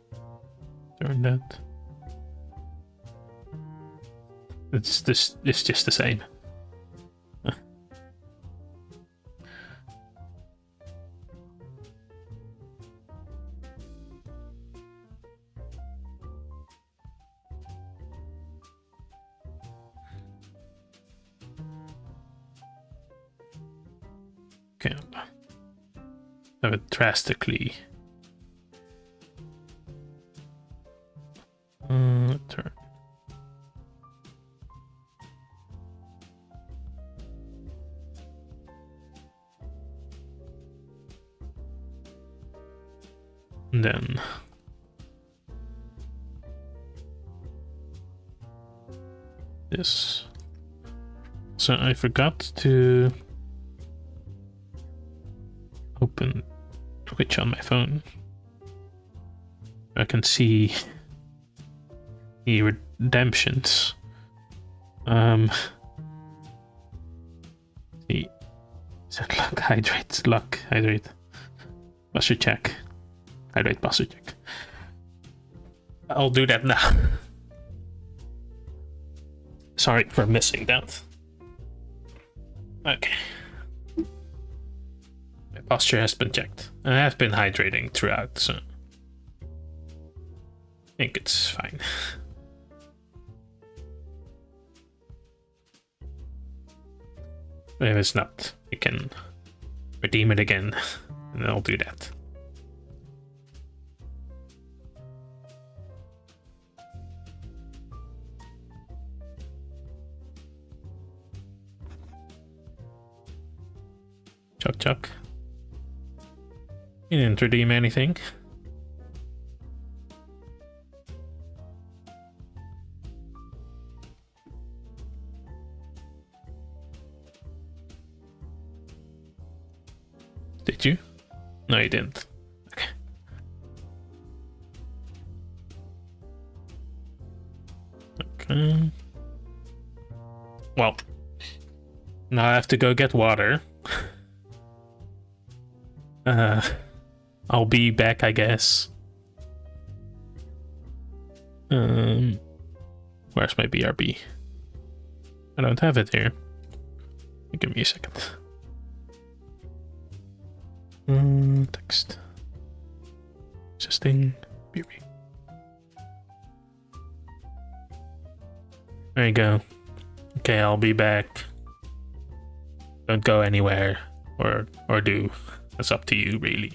Turn that. It's just the same. Okay, have it drastically turn. And then this. So I forgot to open Twitch on my phone. I can see the redemptions. See, set luck, hydrate. Posture check. Hydrate, posture check. I'll do that now. Sorry for missing that. Okay. My posture has been checked. And I have been hydrating throughout, so I think it's fine. If it's not, you can redeem it again, and I'll do that. Chuck. You didn't redeem anything. Did you? No, you didn't. Okay. Okay. Well, now I have to go get water. I'll be back, I guess. Where's my BRB? I don't have it here. Give me a second. Text. Existing BRB. There you go. Okay, I'll be back. Don't go anywhere, or do. It's up to you, really.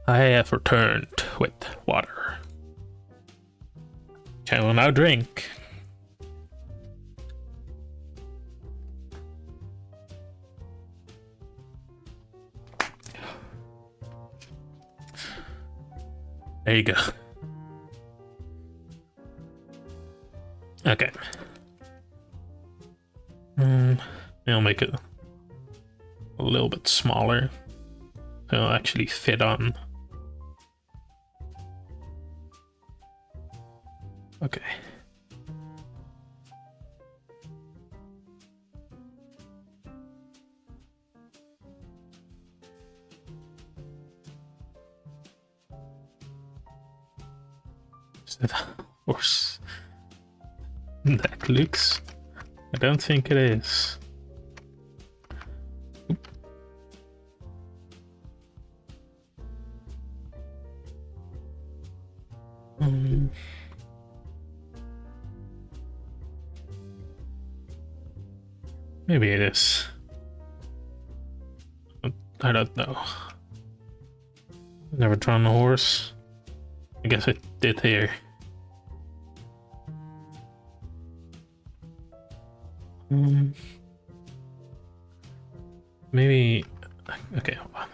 I have returned with water. I will now drink. There you go. Okay. I'll make it a little bit smaller. So it'll actually fit on. Okay. Is that a horse? That looks. I don't think it is. Maybe it is. I don't know. Never drawn a horse. I guess I did here. Maybe. Okay, hold on.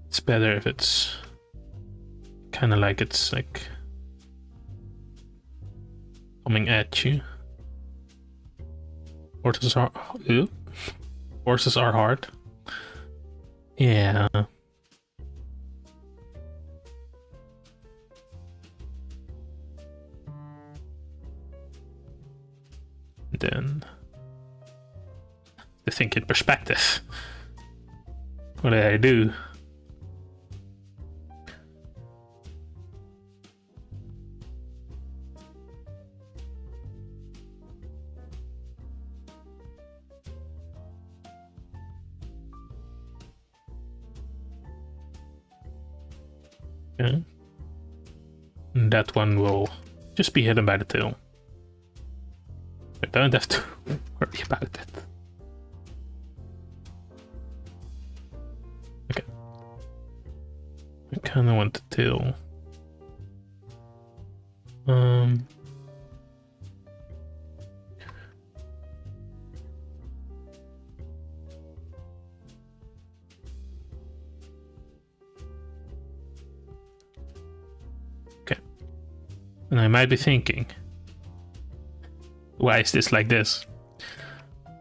It's better if it's kind of like it's like coming at you. Horses are hard. Yeah. Then to think in perspective. What did I do? Okay. And that one will just be hidden by the tail. I don't have to worry about it. Okay. I kinda want the tail. Okay. And I might be thinking, why is this like this?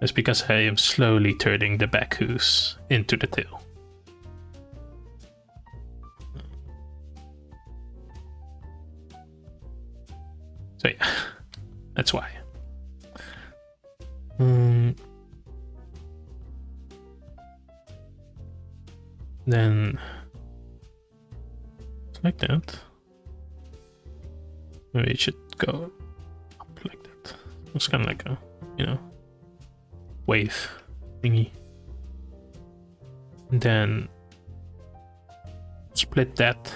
It's because I am slowly turning the back hooves into the tail. So yeah, that's why. Then like that. Maybe it should go up like that. It's kind of like a, wave thingy. And then split that.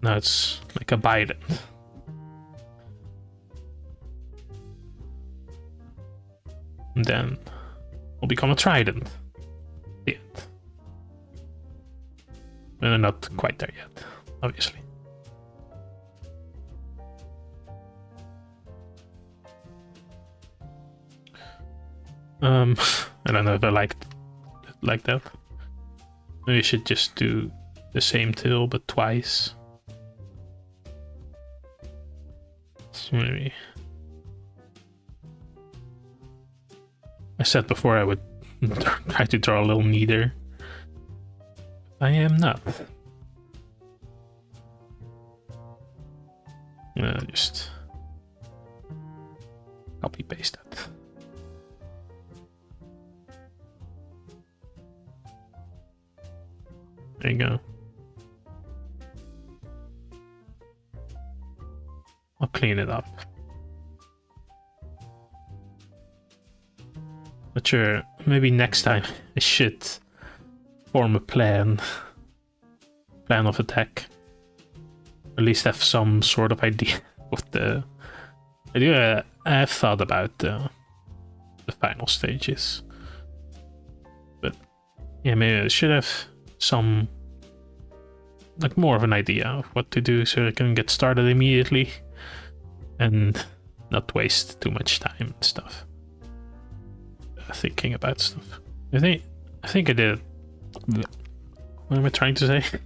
Now it's like a bident. And then will become a trident. The end. And we're not quite there yet, obviously. I don't know if I like that. Maybe we should just do the same tail but twice. So maybe I said before I would try to draw a little neater. I am not. Just copy paste that. There you go. I'll clean it up. But sure, maybe next time I should form a plan of attack. At least have some sort of idea of the idea. I have thought about the final stages, but yeah, maybe I should have some, like, more of an idea of what to do so I can get started immediately and not waste too much time and stuff thinking about stuff. I think I did. What am I trying to say? I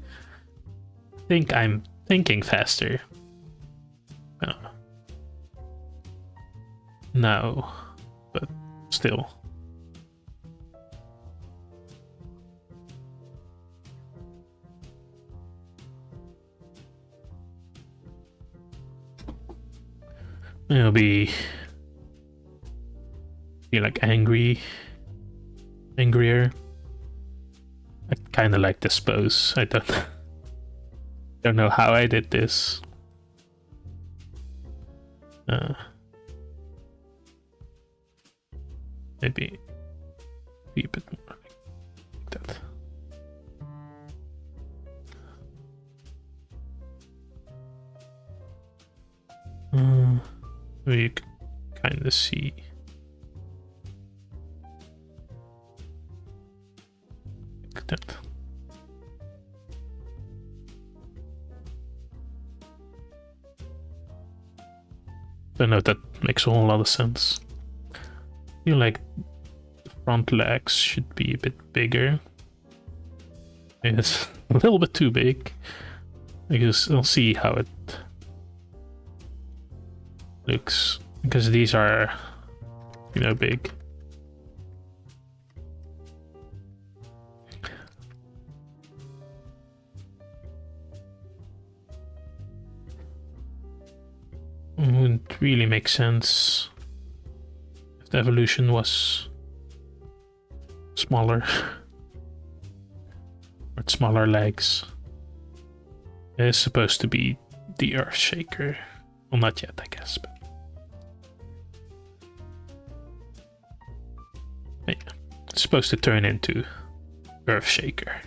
think I'm thinking faster now, but still. It'll be like angrier. I kind of like this pose. I don't know how I did this. Maybe be a bit more like that. You can kind of see. Like that. I know that makes a whole lot of sense. I feel like the front legs should be a bit bigger. It's a little bit too big. Because I'll see how it looks. Because these are, big. It wouldn't really make sense if the evolution was smaller. With smaller legs. It is supposed to be the Earth Shaker. Well, not yet, I guess. But yeah, it's supposed to turn into Earth Shaker.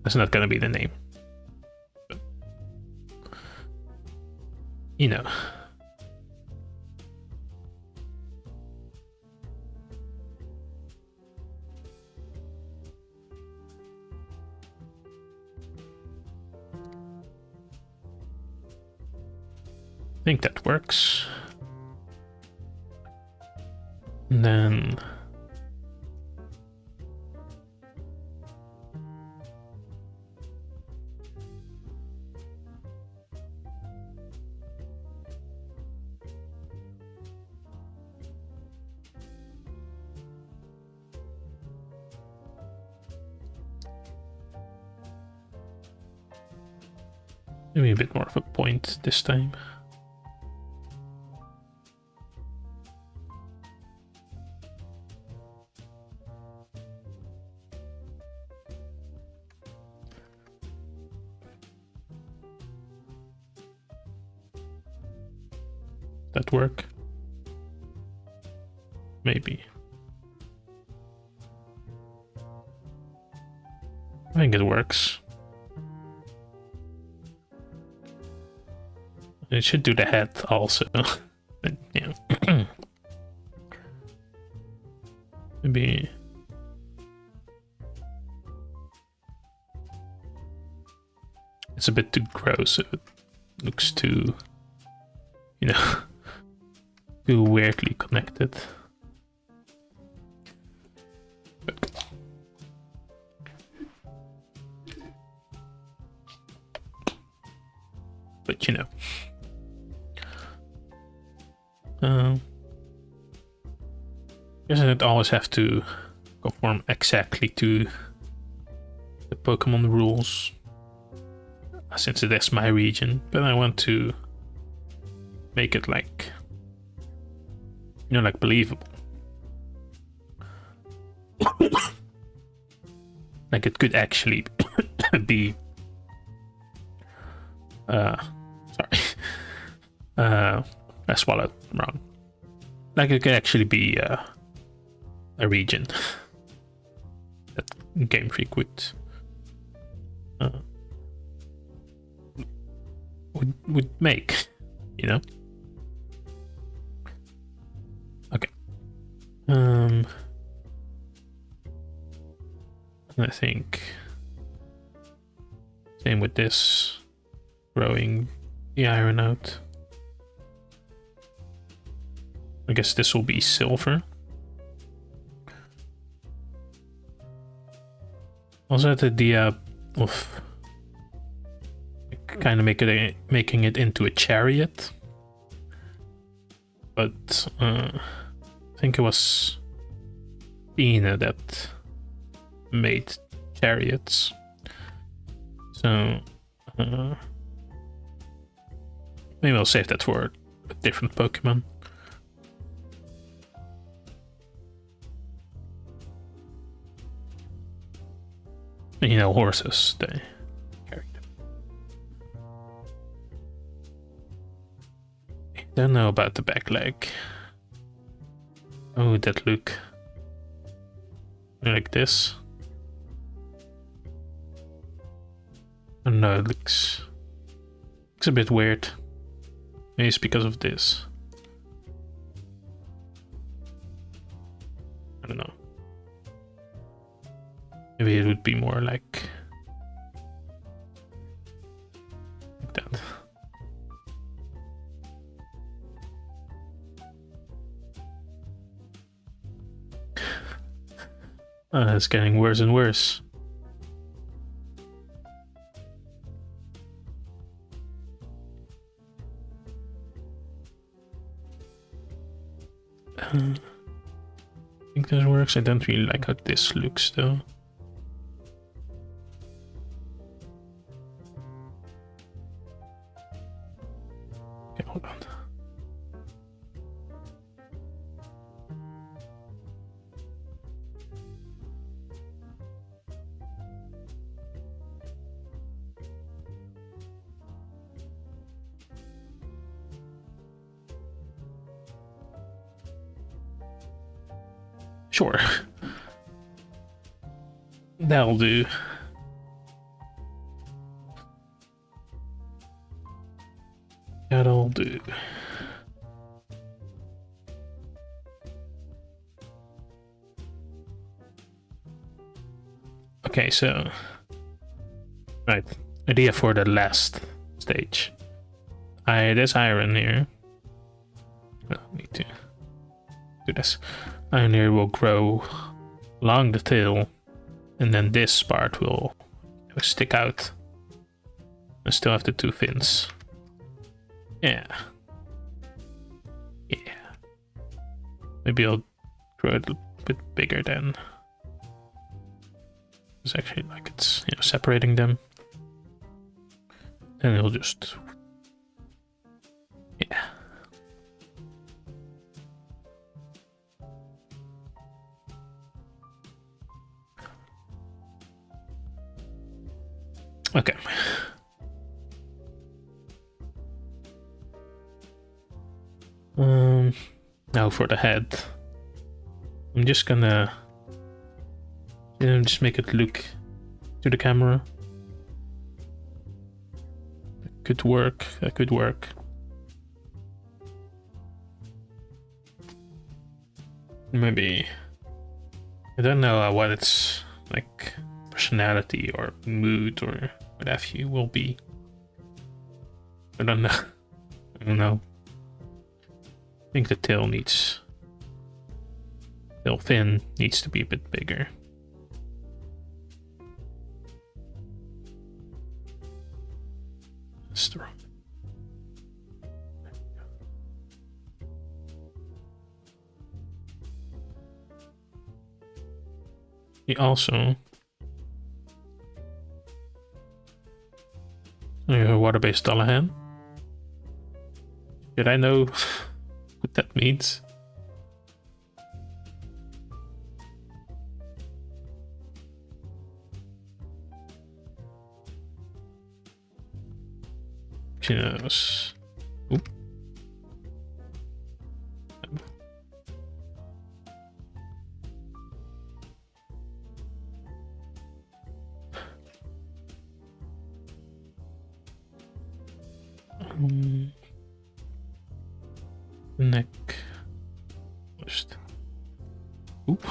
That's not gonna be the name. But, I think that works. And then maybe a bit more of a point this time. that work? Maybe. I think it works. It should do the head also. But, yeah. Maybe. It's a bit too gross. It looks too, you know, too weirdly connected. But you know. Doesn't always have to conform exactly to the Pokemon rules, since it is my region, but I want to make it like, you know, like believable. Like it could actually be sorry. I swallowed wrong. Like it could actually be a region that Game Freak would make, you know. Okay. I think same with this, growing the iron out. I guess this will be silver. Also the idea of kind of making it into a chariot, but I think it was Tina that made chariots, so maybe I'll save that for a different Pokemon. You know, horses, they carry them. Don't know about the back leg. Oh, that look. Like this. I don't know, it looks a bit weird. Maybe it's because of this. I don't know. Maybe it would be more like that. It's getting worse and worse. I think this works. I don't really like how this looks though. Okay, hold on. Sure. That'll do. That'll do. Okay, so right, idea for the last stage. There's iron here. I need to do this. Iron here will grow along the tail, and then this part will stick out. I still have the two fins. Yeah. Yeah. Maybe I'll grow it a bit bigger then. It's actually like it's, you know, separating them. Then it'll just, yeah. Okay. Now for the head. I'm just gonna just make it look to the camera. That could work. That could work. Maybe I don't know what its like personality or mood or what have you will be. I don't know. I don't know. I think the tail fin needs to be a bit bigger. That's the wrong. He also a water-based Dullahan. Did I know what that means? She knows. Oop. Neck. Just. Oop.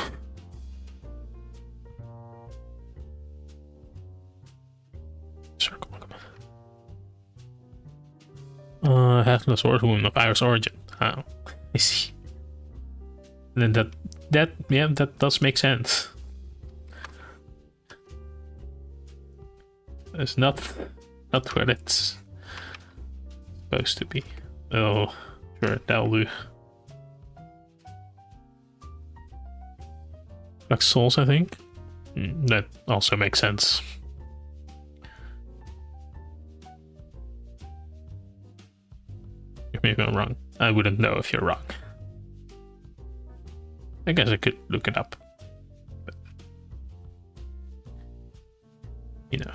Circle. Has no sword wound of Irish origin. Oh, I see. And then that does make sense. It's not what it's supposed to be. Oh, sure, that'll do. Like souls, I think. That also makes sense. Maybe I'm wrong. I wouldn't know if you're wrong. I guess I could look it up. But, you know.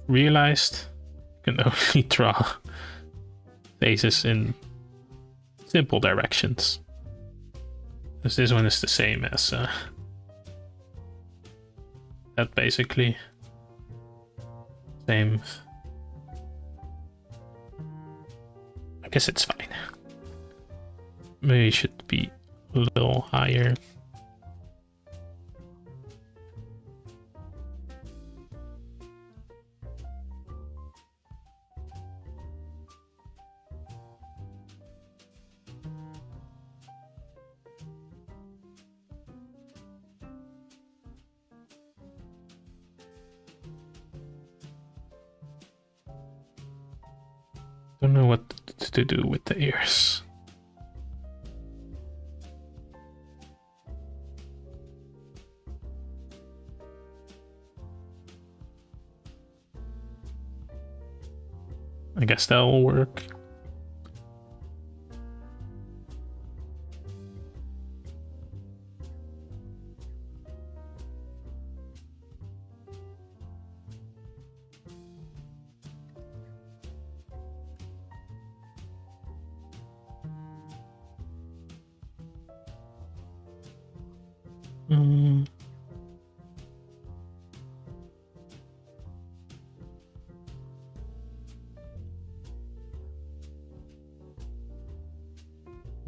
Realized you can only draw faces in simple directions. Because this one is the same as that, basically. Same. I guess it's fine. Maybe it should be a little higher. Don't know what to do with the ears. I guess that will work.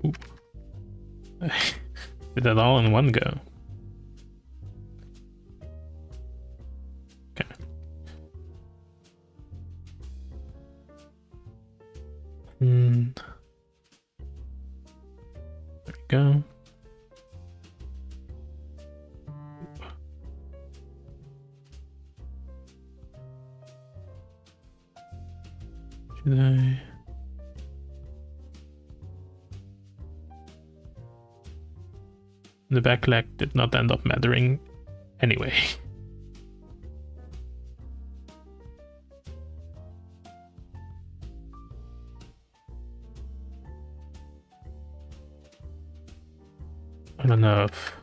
Oop. Did that all in one go. Okay. go. Should I? The back leg did not end up mattering anyway. I don't know if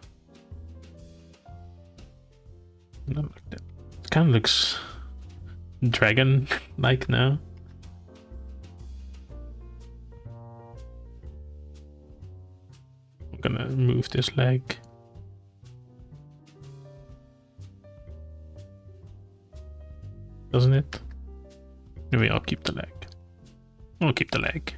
it kind of looks dragon-like now. I'm gonna move this leg. Doesn't it? Maybe I'll keep the leg. I'll keep the leg.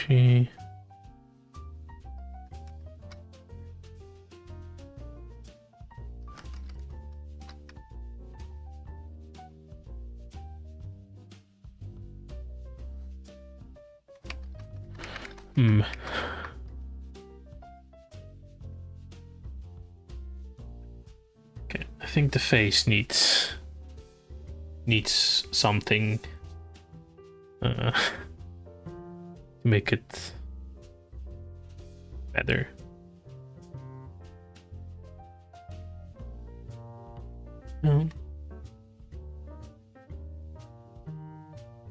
Actually, okay, I think the face needs something to make it better. No.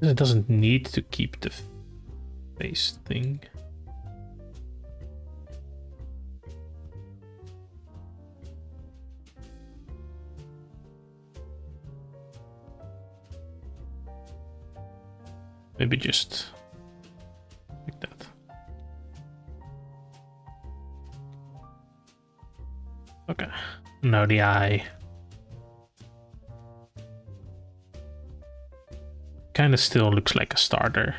It doesn't need to keep the face thing. Maybe just like that. Okay, now the eye. Kind of still looks like a starter.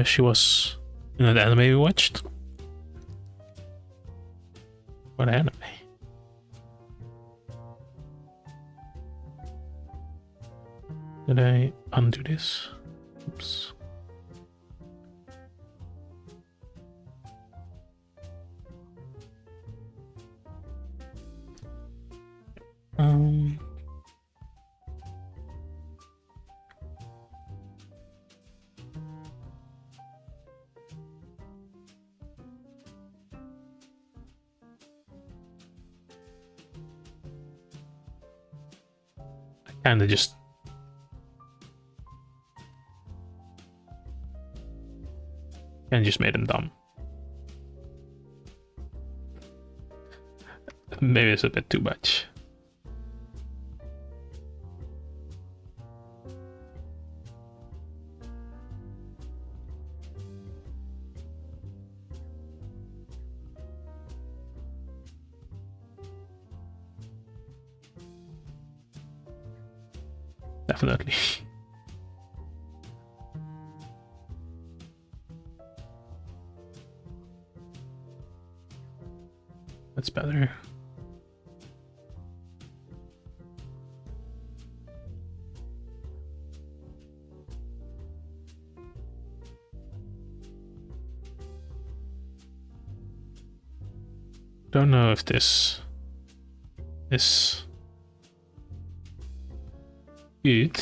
She was in an anime we watched. What anime? Did I undo this? Oops. I kinda just made him dumb. Maybe it's a bit too much. Definitely. That's better. Don't know if this is good,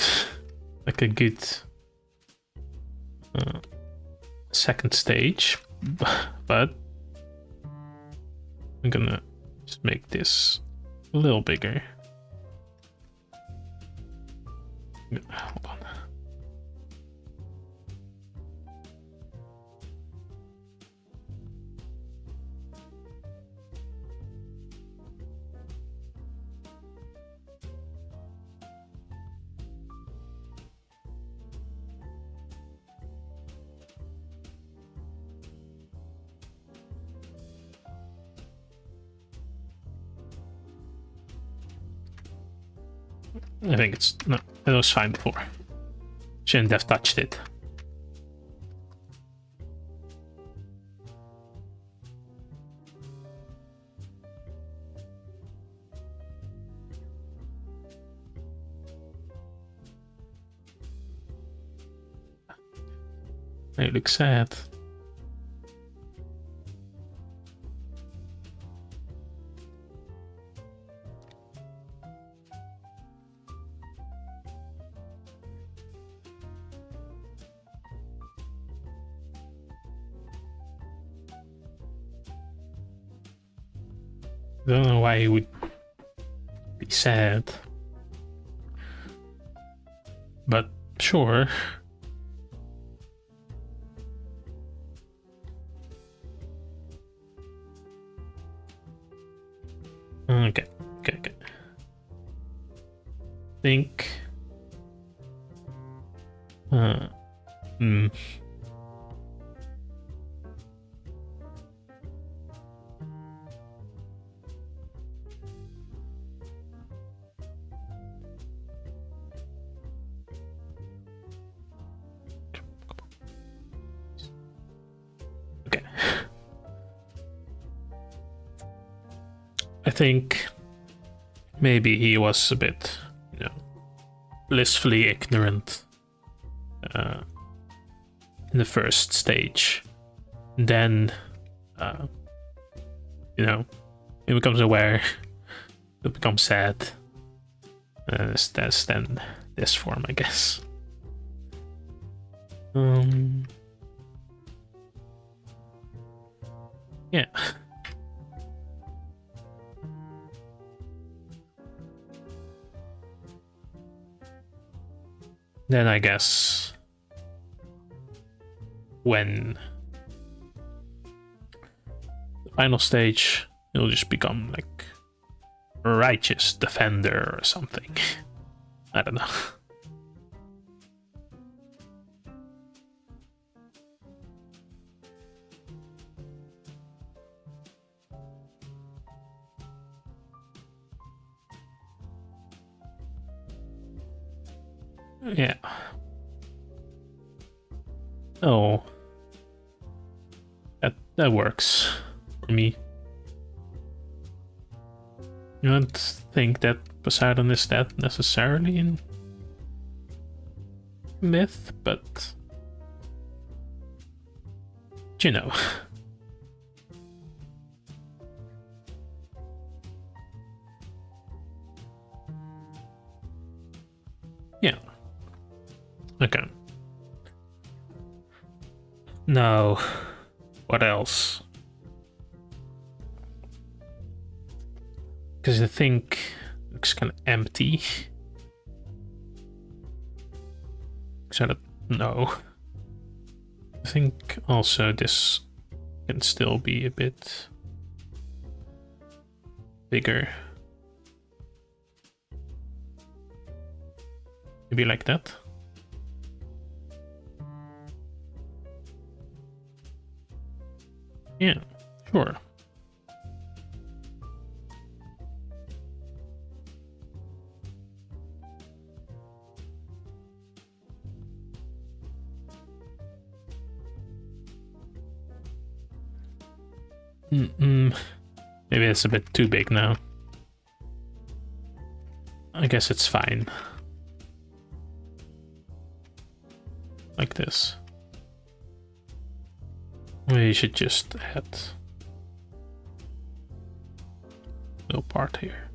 like a good second stage, but I'm gonna just make this a little bigger. Hold on. I think it's no, it was fine before. Shouldn't have touched it. You look sad. I don't know why he would be sad. But sure. Okay. Think. Okay. I think maybe he was a bit, blissfully ignorant in the first stage. Then, he becomes aware, he becomes sad. That's then this form, I guess. Yeah. Then I guess when the final stage, he'll just become like a righteous defender or something. I don't know. Yeah. Oh. That works for me. You don't think that Poseidon is that necessarily in myth, but you know. Yeah. Okay. Now, what else? Because I think it looks kind of empty. So I don't know. I think also this can still be a bit bigger. Maybe like that. Yeah, sure. Maybe it's a bit too big now. I guess it's fine. Like this. We should just add no part here.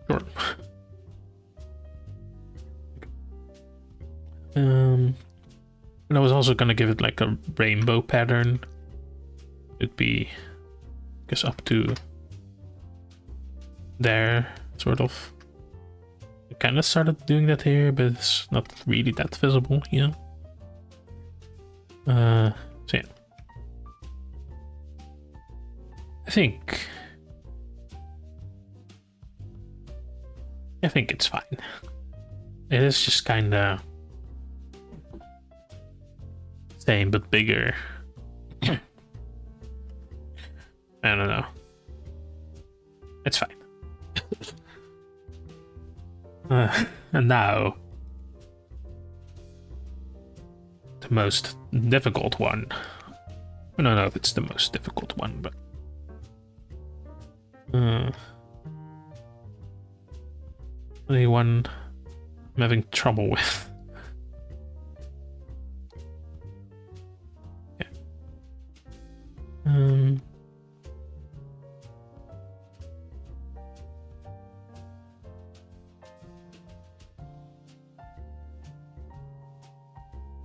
Sure. And I was also gonna give it like a rainbow pattern. It'd be, I guess, up to there, sort of. I kind of started doing that here, but it's not really that visible, you know? So yeah. I think it's fine. It is just kinda same but bigger. I don't know. It's fine. And now the most difficult one. I don't know if it's the most difficult one, but Only one I'm having trouble with. Yeah.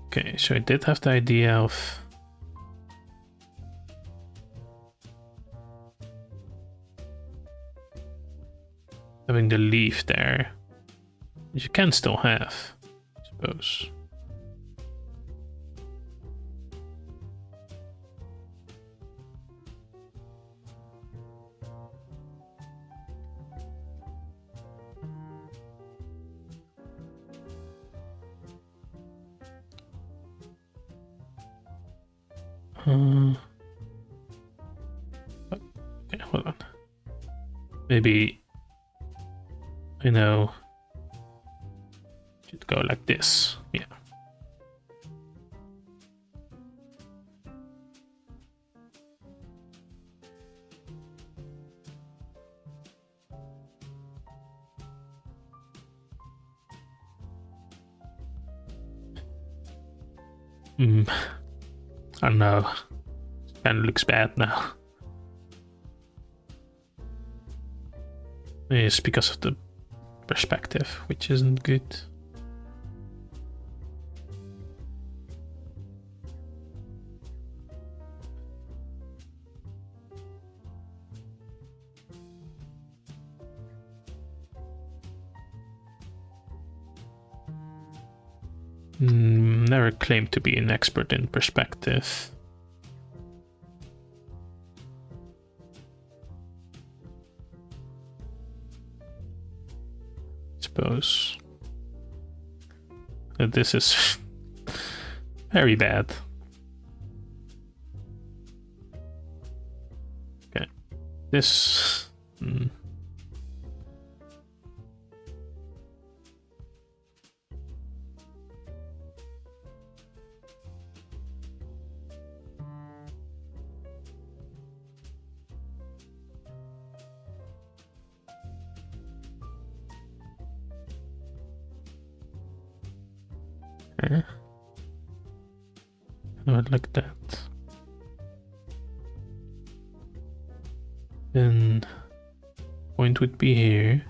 Okay, so I did have the idea of having the leaf there, which you can still have, I suppose. Okay, hold on. Maybe I know. Should go like this. Yeah. I don't know. Kind of looks bad now. It's because of the perspective, which isn't good. Never claimed to be an expert in perspective. Suppose that this is very bad. Okay, this. Okay. Not like that. Then point would be here.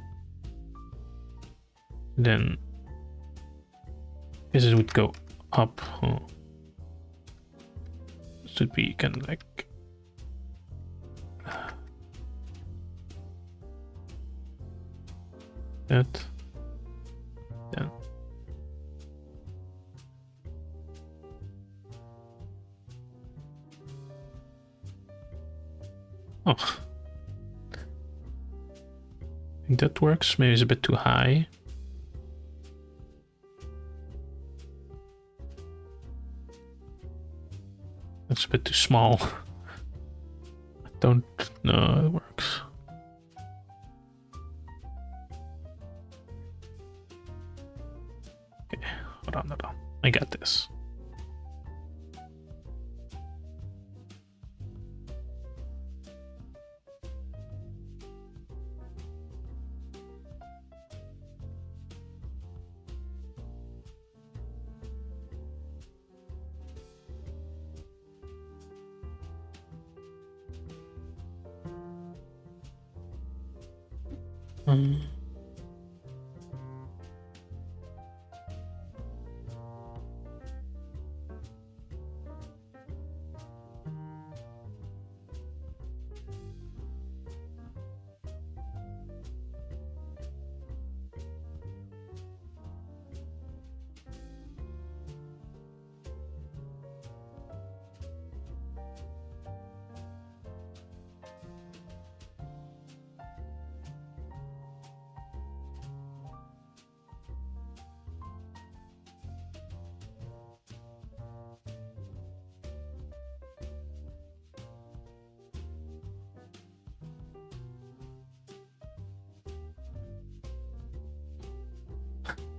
Then this would go up. Oh. Should be kind of like that. Then oh, I think that works. Maybe it's a bit too high. That's a bit too small. I don't know it works. Okay, hold on. I got this.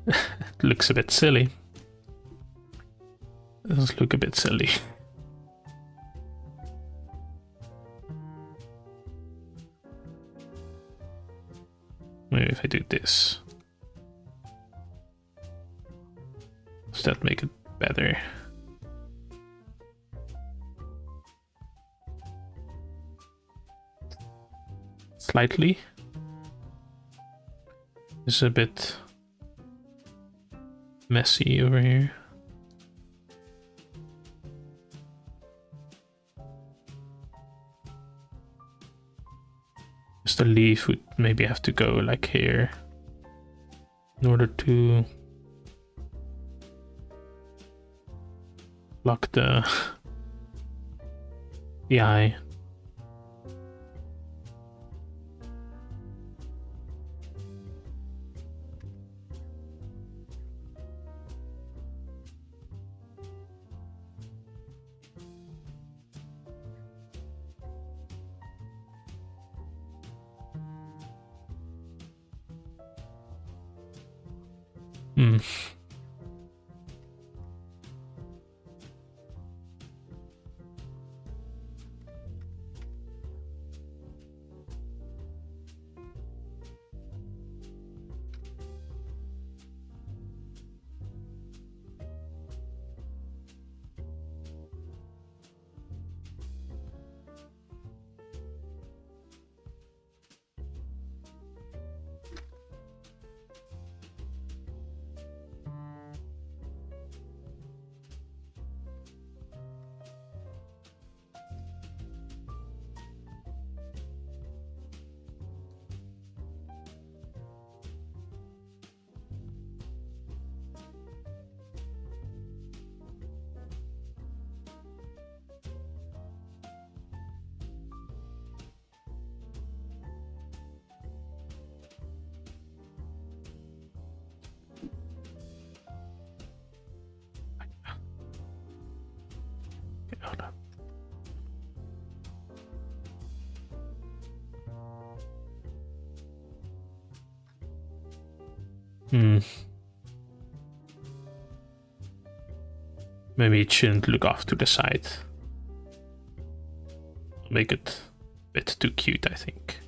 It looks a bit silly. It does look a bit silly. Maybe if I do this. Does that make it better? Slightly. It's a bit messy over here. Just the leaf would maybe have to go like here in order to block the eye. Hold on. Maybe it shouldn't look off to the side. Make it a bit too cute, I think.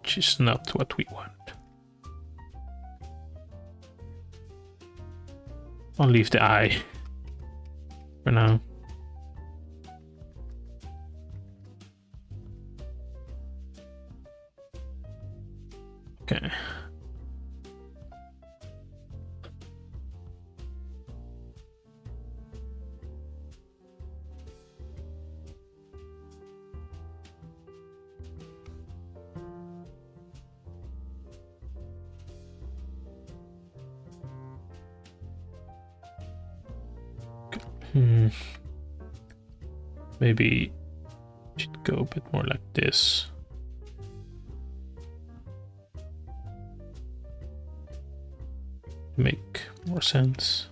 Which is not what we want. I'll leave the eye for now. Okay. Maybe should go a bit more like this. Make more sense.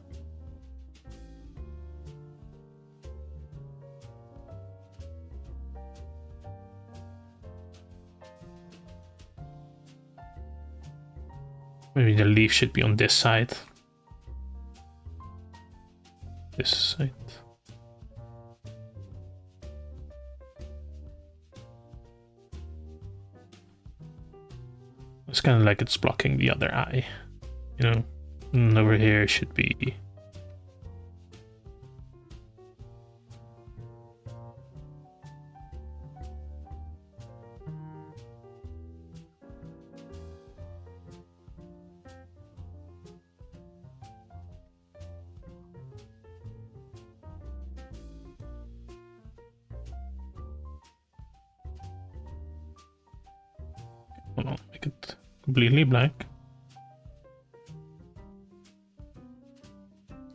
Maybe the leaf should be on this side. This side. It's kind of like it's blocking the other eye, you know? And over here should be hold on, make it completely black.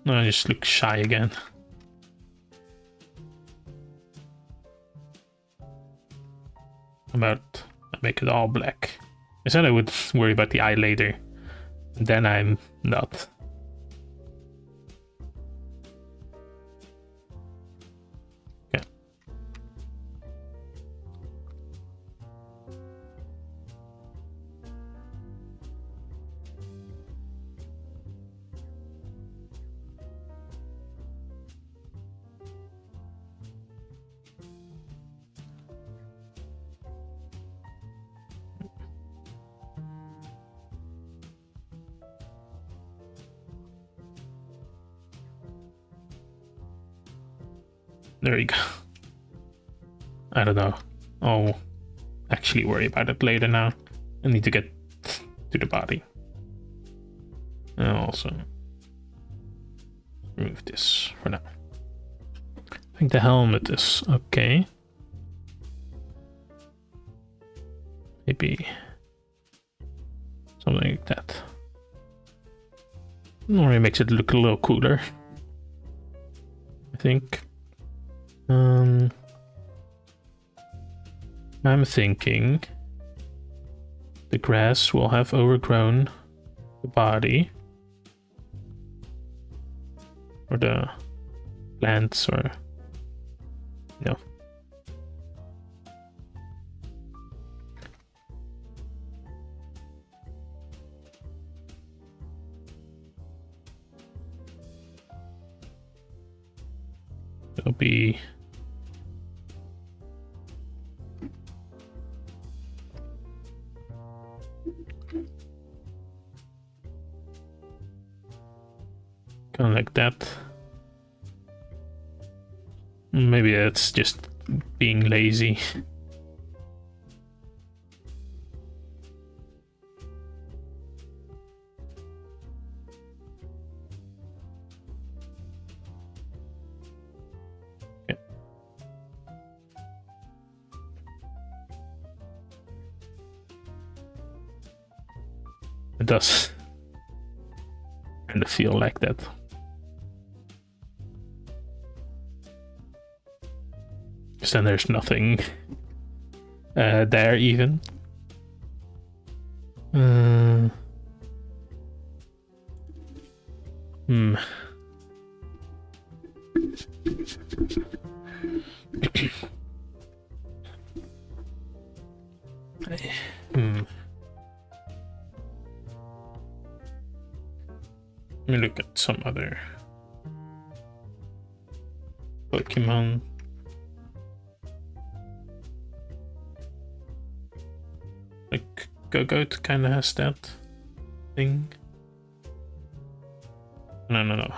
No, I just look shy again. About make it all black. I said I would worry about the eye later. Then I'm not. Okay. There you go. I don't know. I'll actually worry about it later now. I need to get to the body. And I'll also remove this for now. I think the helmet is okay. Maybe something like that. Normally makes it look a little cooler, I think. I'm thinking the grass will have overgrown the body, or the plants, or no. It'll be kind of like that. Maybe that's just being lazy. Okay. It does kind of feel like that. Then there's nothing there even. Let me look at some other Pokemon. Like Gogoat kind of has that thing. No.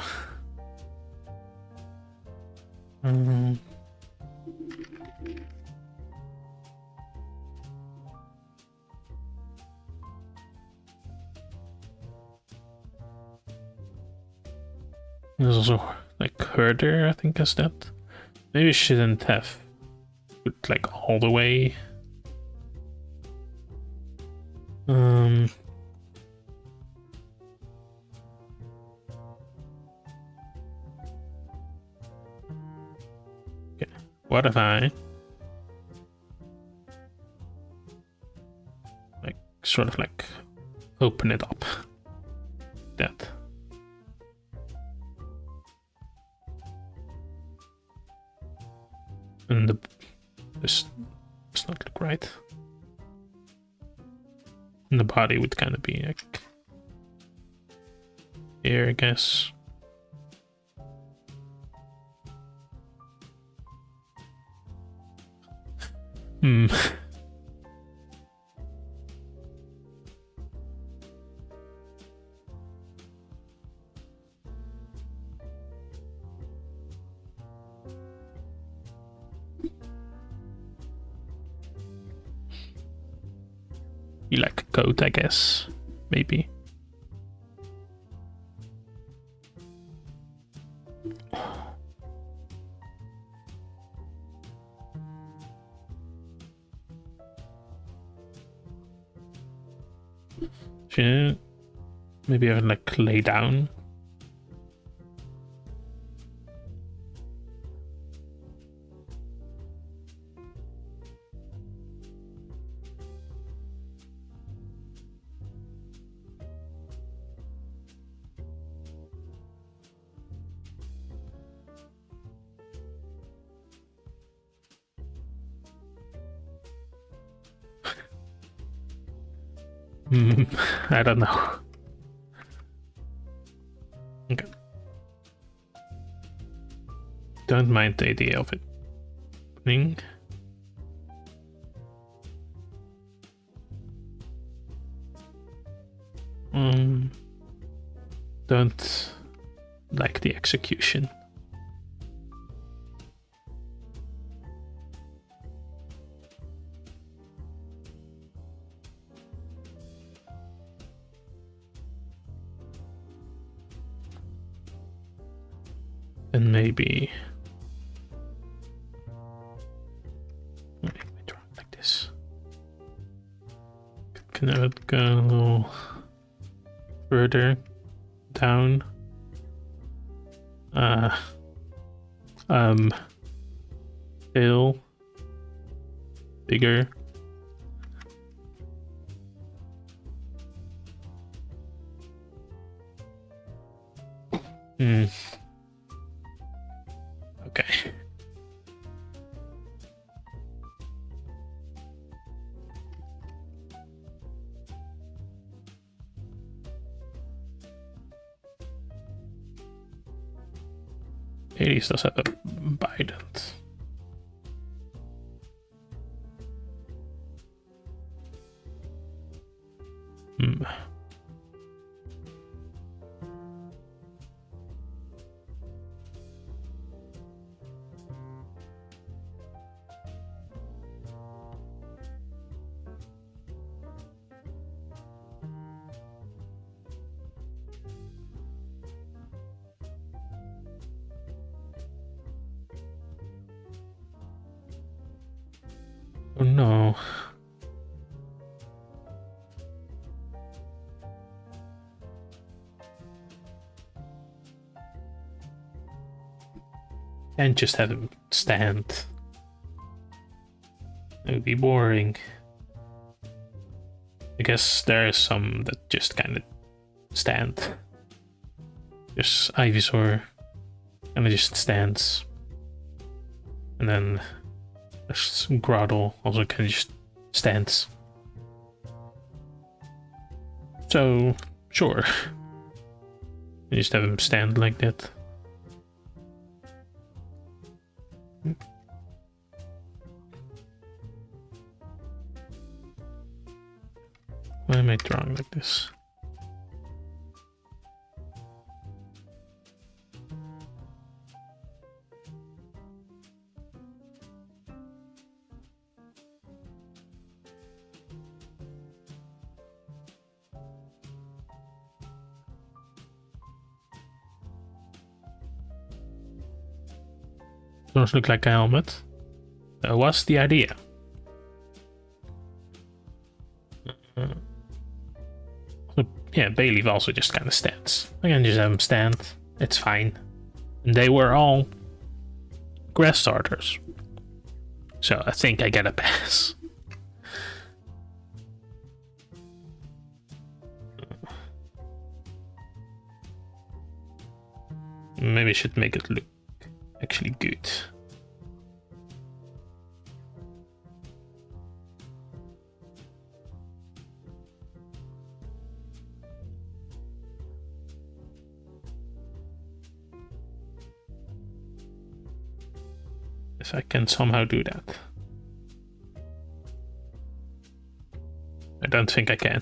There's also like Herder, I think, has that. Maybe I shouldn't have put like all the way. Okay. What if I like sort of like open it up? That. And this does not look right. And the body would kind of be like here, I guess. You like a coat, I guess. Maybe. Should maybe I would like lay down. I don't know. Okay. Don't mind the idea of it opening. Don't like the execution. then maybe draw it like this. Can I go a little further down? Tail bigger. Okay. Hades does have a bident. Oh no. Can't just have him stand. It would be boring. I guess there is some that just kind of stand. Just Ivysaur kind of just stands. And then there's Groddle also kind of just stands. So, sure. You just have him stand like that. Why am I drawing like this? Doesn't look like a helmet. That was the idea. Yeah, Bayleaf also just kind of stands. I can just have him stand. It's fine. And they were all grass starters. So I think I get a pass. Maybe I should make it look actually good. If I can somehow do that. I don't think I can.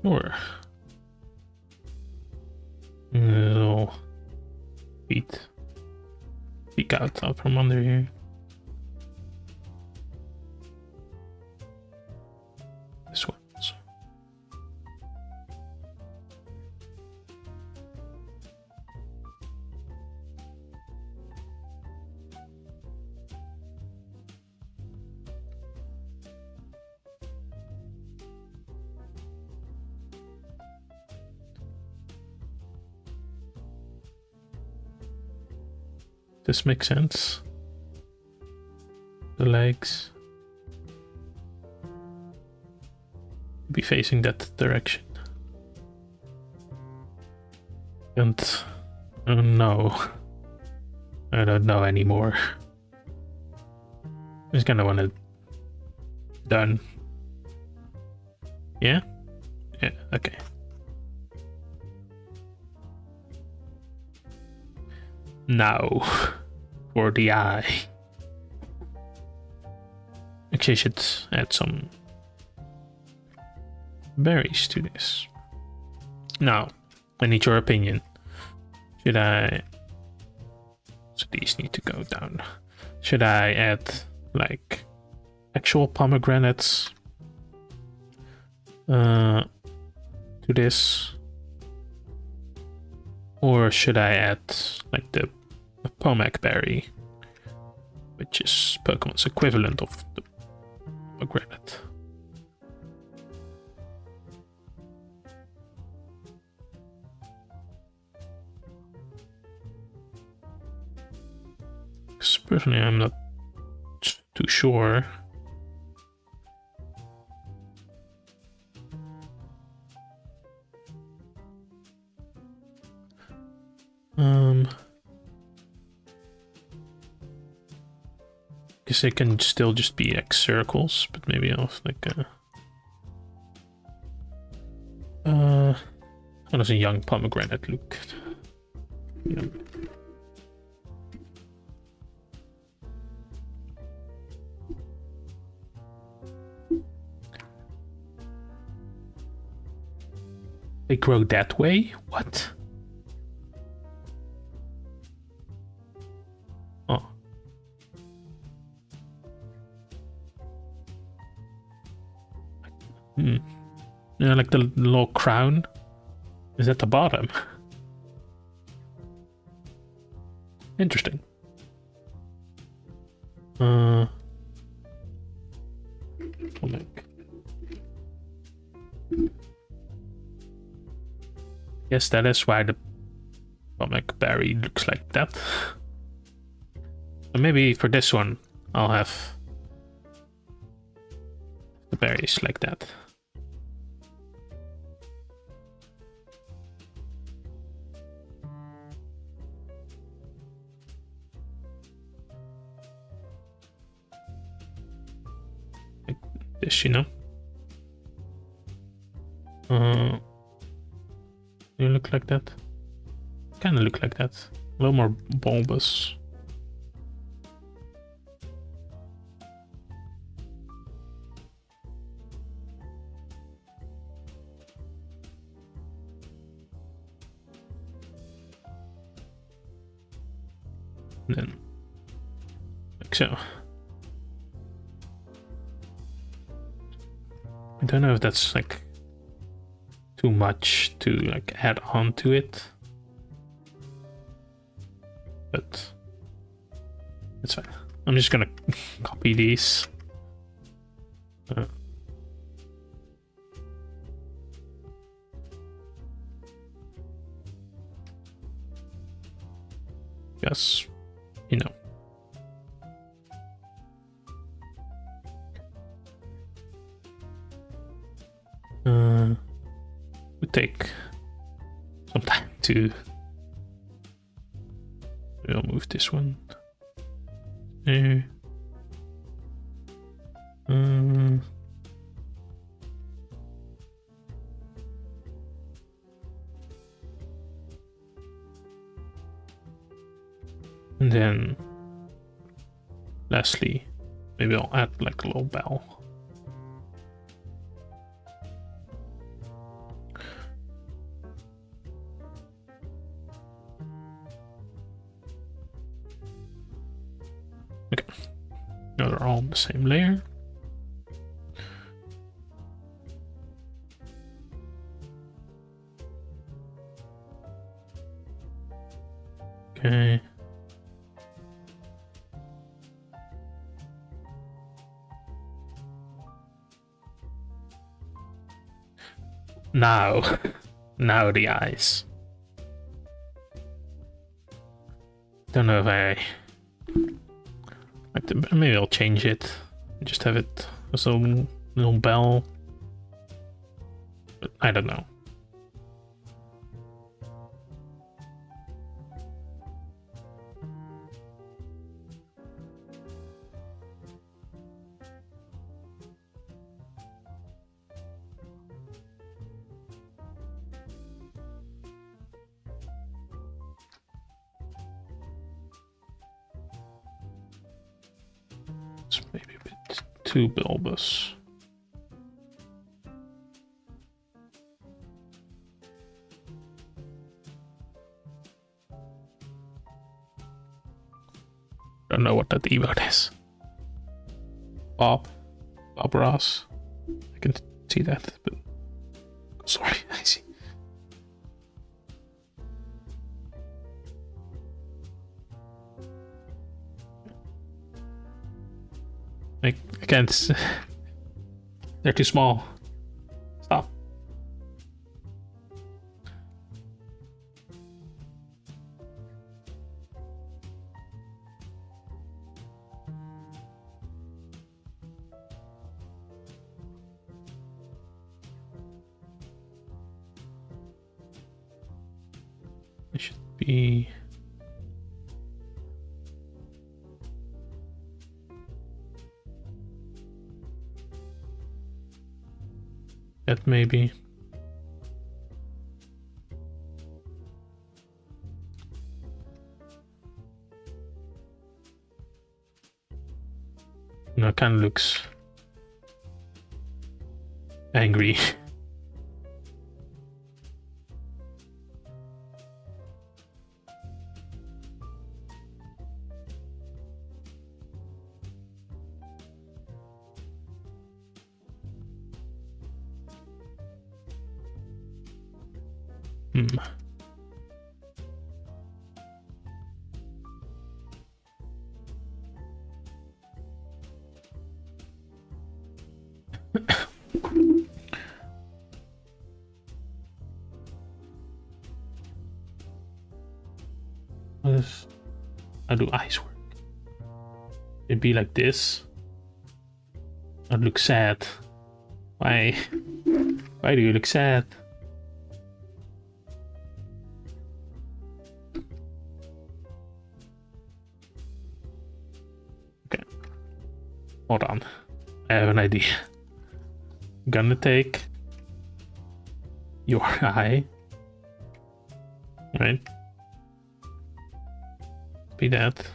Sure. Little feet peek out from under here. This one. This makes sense. The legs be facing that direction. And oh no, I don't know anymore. I just kind of want it done. Yeah? Yeah, okay. Now for the eye. Actually, I should add some berries to this. Now, I need your opinion. Should I... So these need to go down. Should I add, like, actual pomegranates to this? Or should I add, like, the Pomac berry, which is Pokemon's equivalent of the pomegranate? Because personally, I'm not too sure. Guess they can still just be X circles, but maybe I'll have like a how does a young pomegranate look? Yeah. They grow that way? What? Oh. Yeah, like the little crown is at the bottom. Interesting. Yes, that is why the Pomac berry looks like that. So maybe for this one, I'll have the berries like that. Like this, you know? You look like that? Kinda look like that. A little more bulbous. And then, like so. I don't know if that's like too much to like add on to it, but it's fine. I'm just gonna copy these. Yes, you know. Would take some time to. We'll move this one there. And then lastly, maybe I'll add like a little bell. Okay, now they're all on the same layer. Okay. Now the eyes. Don't know if maybe I'll change it. Just have it as a little bell. But I don't know. It's maybe a bit too bulbous. Don't know what that emote is. Bob Ross. I can see that, but sorry, I see. I can't. They're too small. Stop. It should be. That maybe. No, it kind of looks angry. How do eyes work? It'd be like this. I'd look sad. Why? Why do you look sad? Okay. Hold on. I have an idea. I'm gonna take your eye. Right? Be that.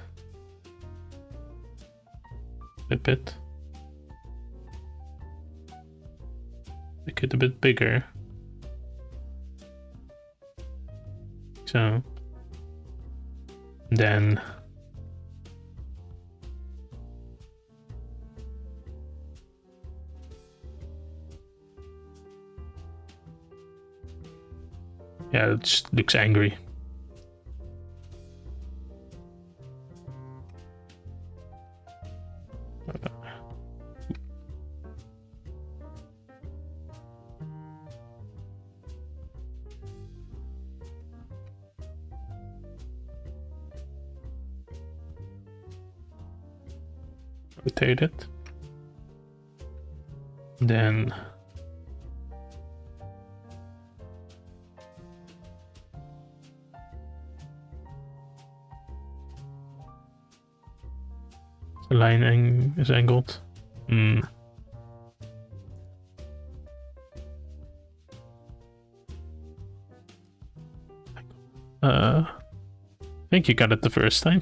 Flip it. Make it a bit bigger. So then yeah, it just looks angry. Rotate it. Then the line is angled. I think you got it the first time.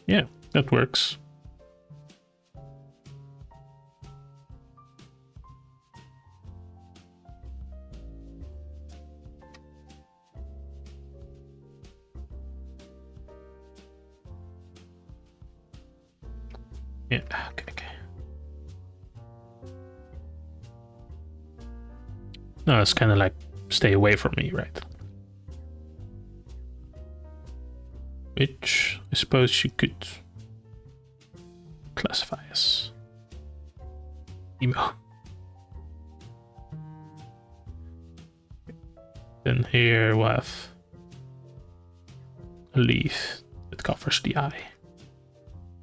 Yeah, that works. Yeah, okay. No, it's kind of like stay away from me, right? Which I suppose you could classify as emo. Then here we'll have a leaf that covers the eye, I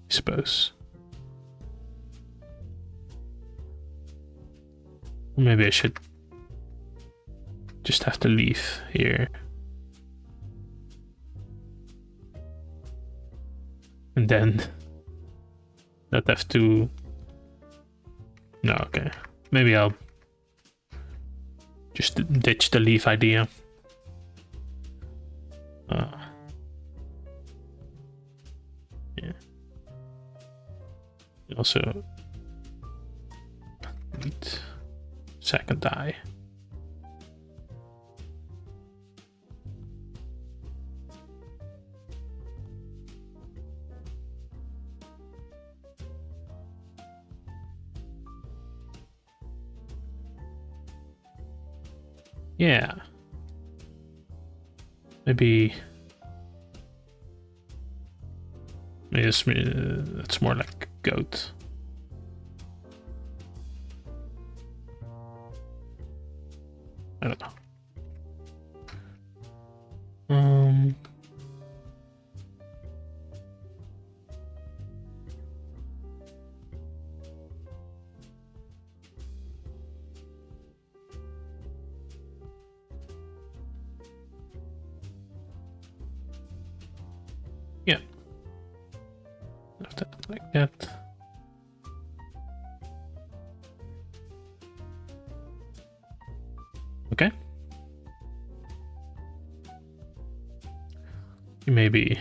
suppose. Maybe I should just have the leaf here. And then not have to... No, okay. Maybe I'll just ditch the leaf idea. Yeah. Also need second eye. Yeah. Maybe it's more like goat. I don't know. Yeah. Left that like that. Okay. Maybe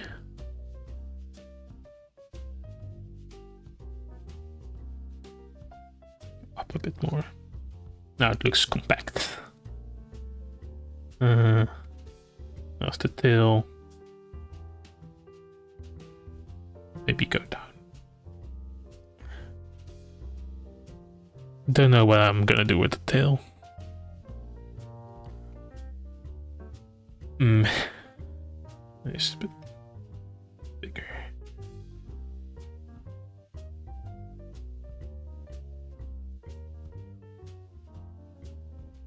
up a bit more. Now it looks compact. That's the tail. Maybe go down. Don't know what I'm gonna do with the tail. It's a bit bigger.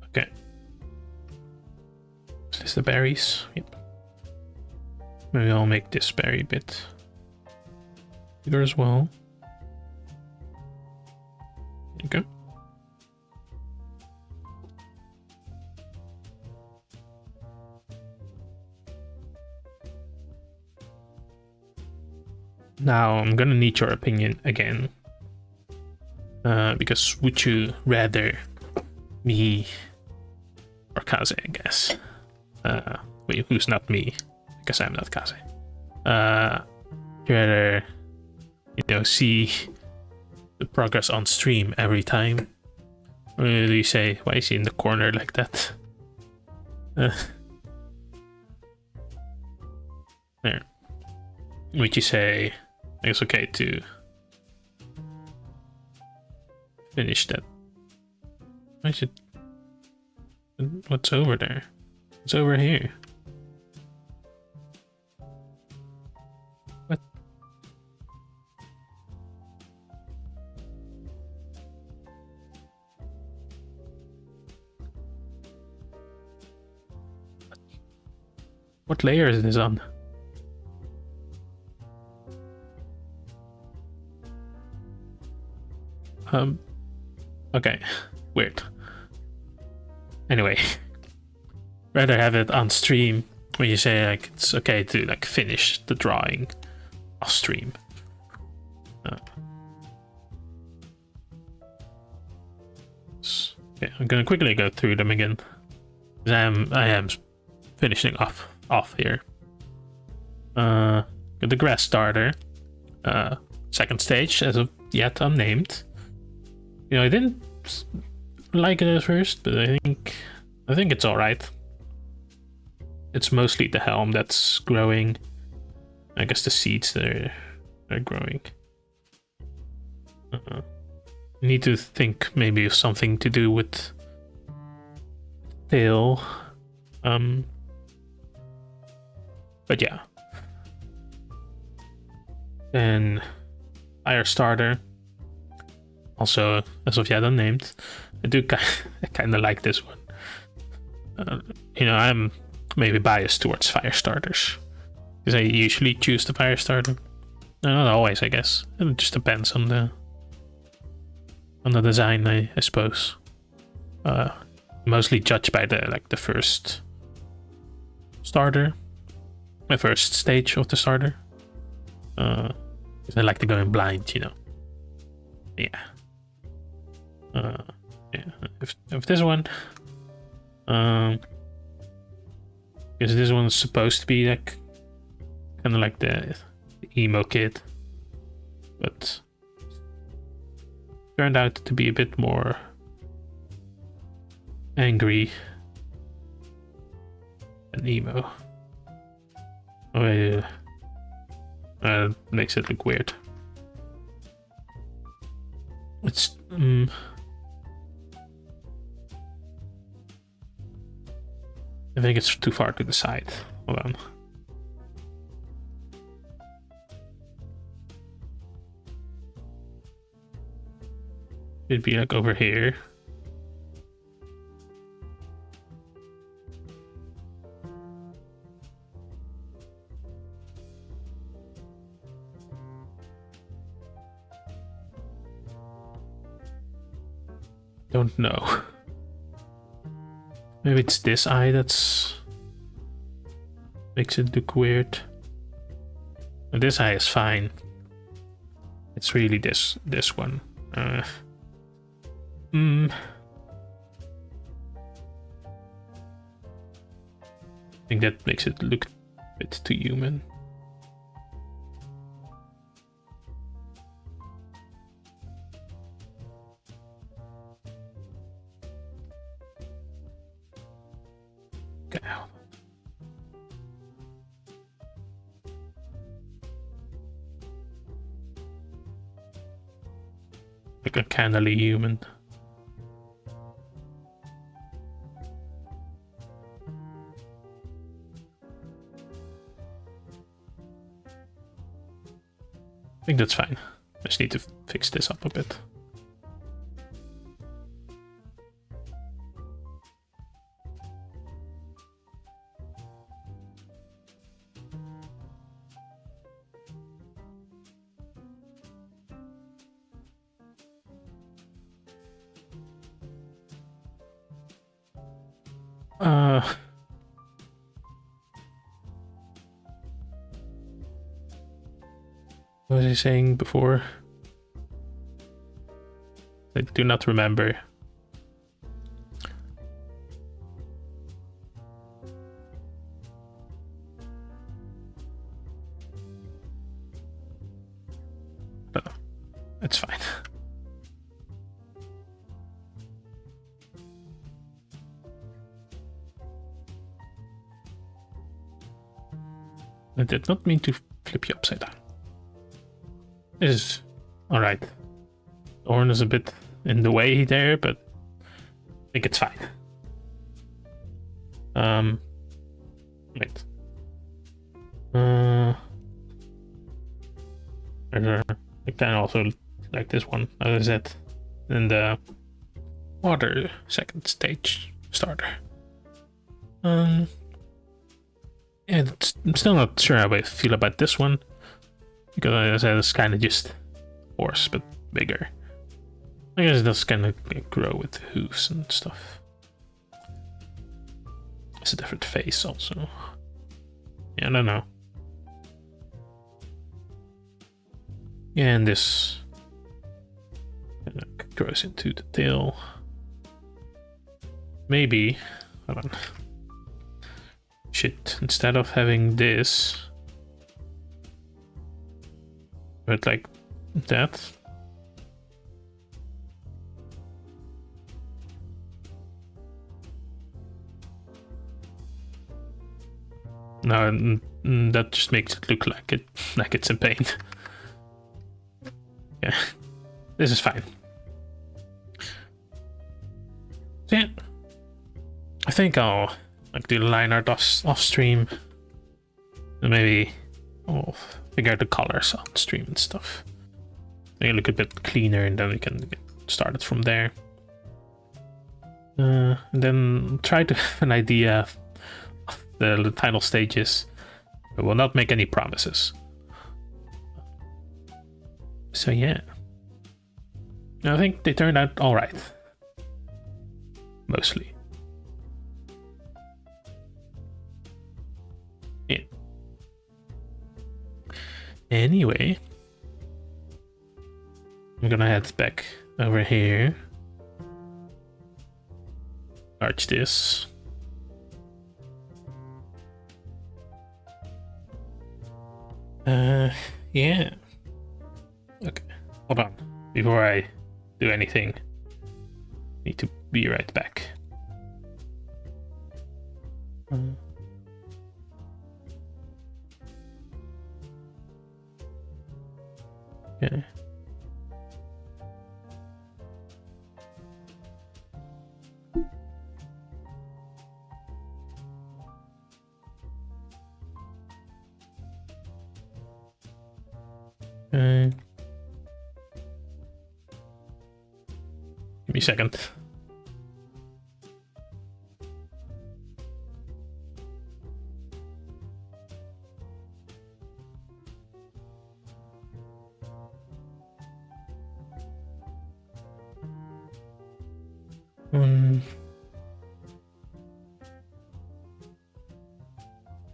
Okay. Is this the berries? Yep. Maybe I'll make this berry bit bigger as well. Okay. Now I'm gonna need your opinion again. Because would you rather me or Kaze, I guess? Wait, who's not me? Because I'm not Kaze. You rather, see the progress on stream every time? Or do you say, why is he in the corner like that? There. Would you say it's okay to finish that? I should. What's over there? What's over here? What? What layer is this on? Okay, weird. Anyway, rather have it on stream when you say like it's okay to like finish the drawing off stream. Okay, I'm gonna quickly go through them again. I am finishing off here. The grass starter, second stage as of yet unnamed. I didn't like it at first, but I think it's all right. It's mostly the helm that's growing. I guess the seeds that are growing. Need to think maybe of something to do with tail. But yeah. Then fire starter. Also, as of yet unnamed. I do kind of like this one. You know, I'm maybe biased towards fire starters because I usually choose the fire starter. Not always, I guess. It just depends on the design, I suppose. Mostly judged by the first starter, the first stage of the starter. Because I like to go in blind, you know. Yeah. Yeah. If this one, because this one's supposed to be like kind of like the emo kid, but turned out to be a bit more angry than emo. Oh yeah. Makes it look weird. It's I think it's too far to the side. Hold on. It'd be like over here. Don't know. Maybe it's this eye that's makes it look weird. And this eye is fine. It's really this one. I think that makes it look a bit too human. Okay. Like a cannily human. I think that's fine. I just need to fix this up a bit. What was he saying before? I do not remember. But it's fine. I did not mean to flip you upside down. This is alright. The horn is a bit in the way there, but I think it's fine. Wait. I can also like this one, as I said, in the water second stage starter. Yeah, I'm still not sure how I feel about this one, because as I said, it's kind of just horse, but bigger. I guess it does kind of grow with the hooves and stuff. It's a different face also. Yeah, I don't know. Yeah, and this grows into the tail. Maybe, hold on. Shit, instead of having this, but like that. No, that just makes it look like it's in pain. Yeah. this is fine. So yeah, I think I'll like do the line art off stream, and maybe I'll figure out the colors on stream and stuff. Make it look a bit cleaner, and then we can get started from there. And then try to have an idea of the final stages. I will not make any promises. So yeah, I think they turned out all right, mostly. Yeah. Anyway, I'm gonna head back over here. Arch this. Yeah. Okay, hold on. Before I do anything, need to be right back. Okay. Give me a second.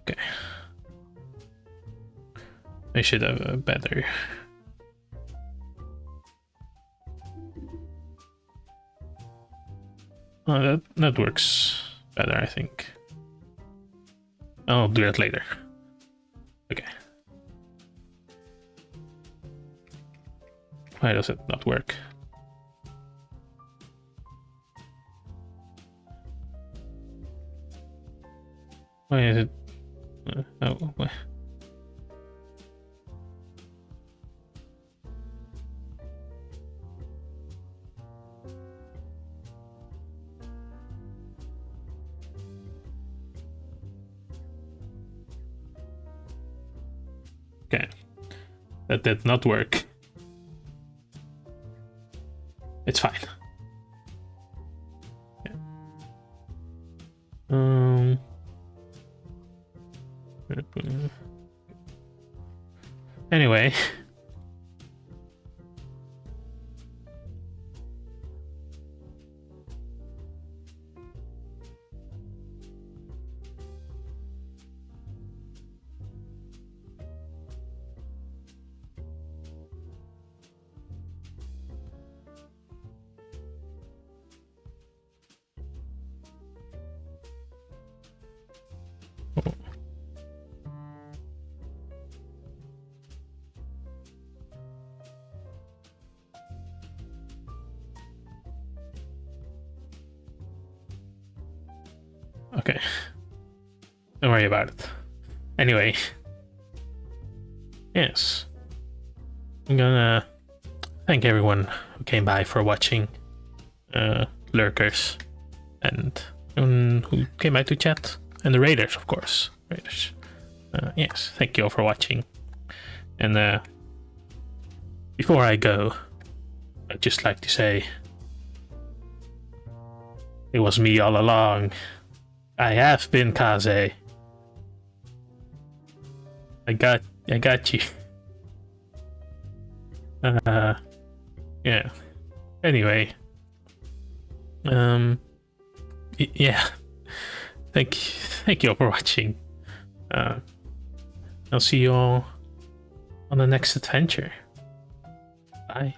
Okay. I should have a better. Oh, that works better, I think. I'll do that later. Okay. Why does it not work? Why is it? Oh, why? Okay, that did not work. It's fine. Yeah. Anyway. Okay, don't worry about it. Anyway, yes, I'm gonna thank everyone who came by for watching, lurkers, and who came by to chat, and the raiders, of course. Raiders. Yes, thank you all for watching. And before I go, I'd just like to say it was me all along. I have been Kaze. I got you. Yeah. Anyway. Yeah. Thank you all for watching. I'll see you all on the next adventure. Bye.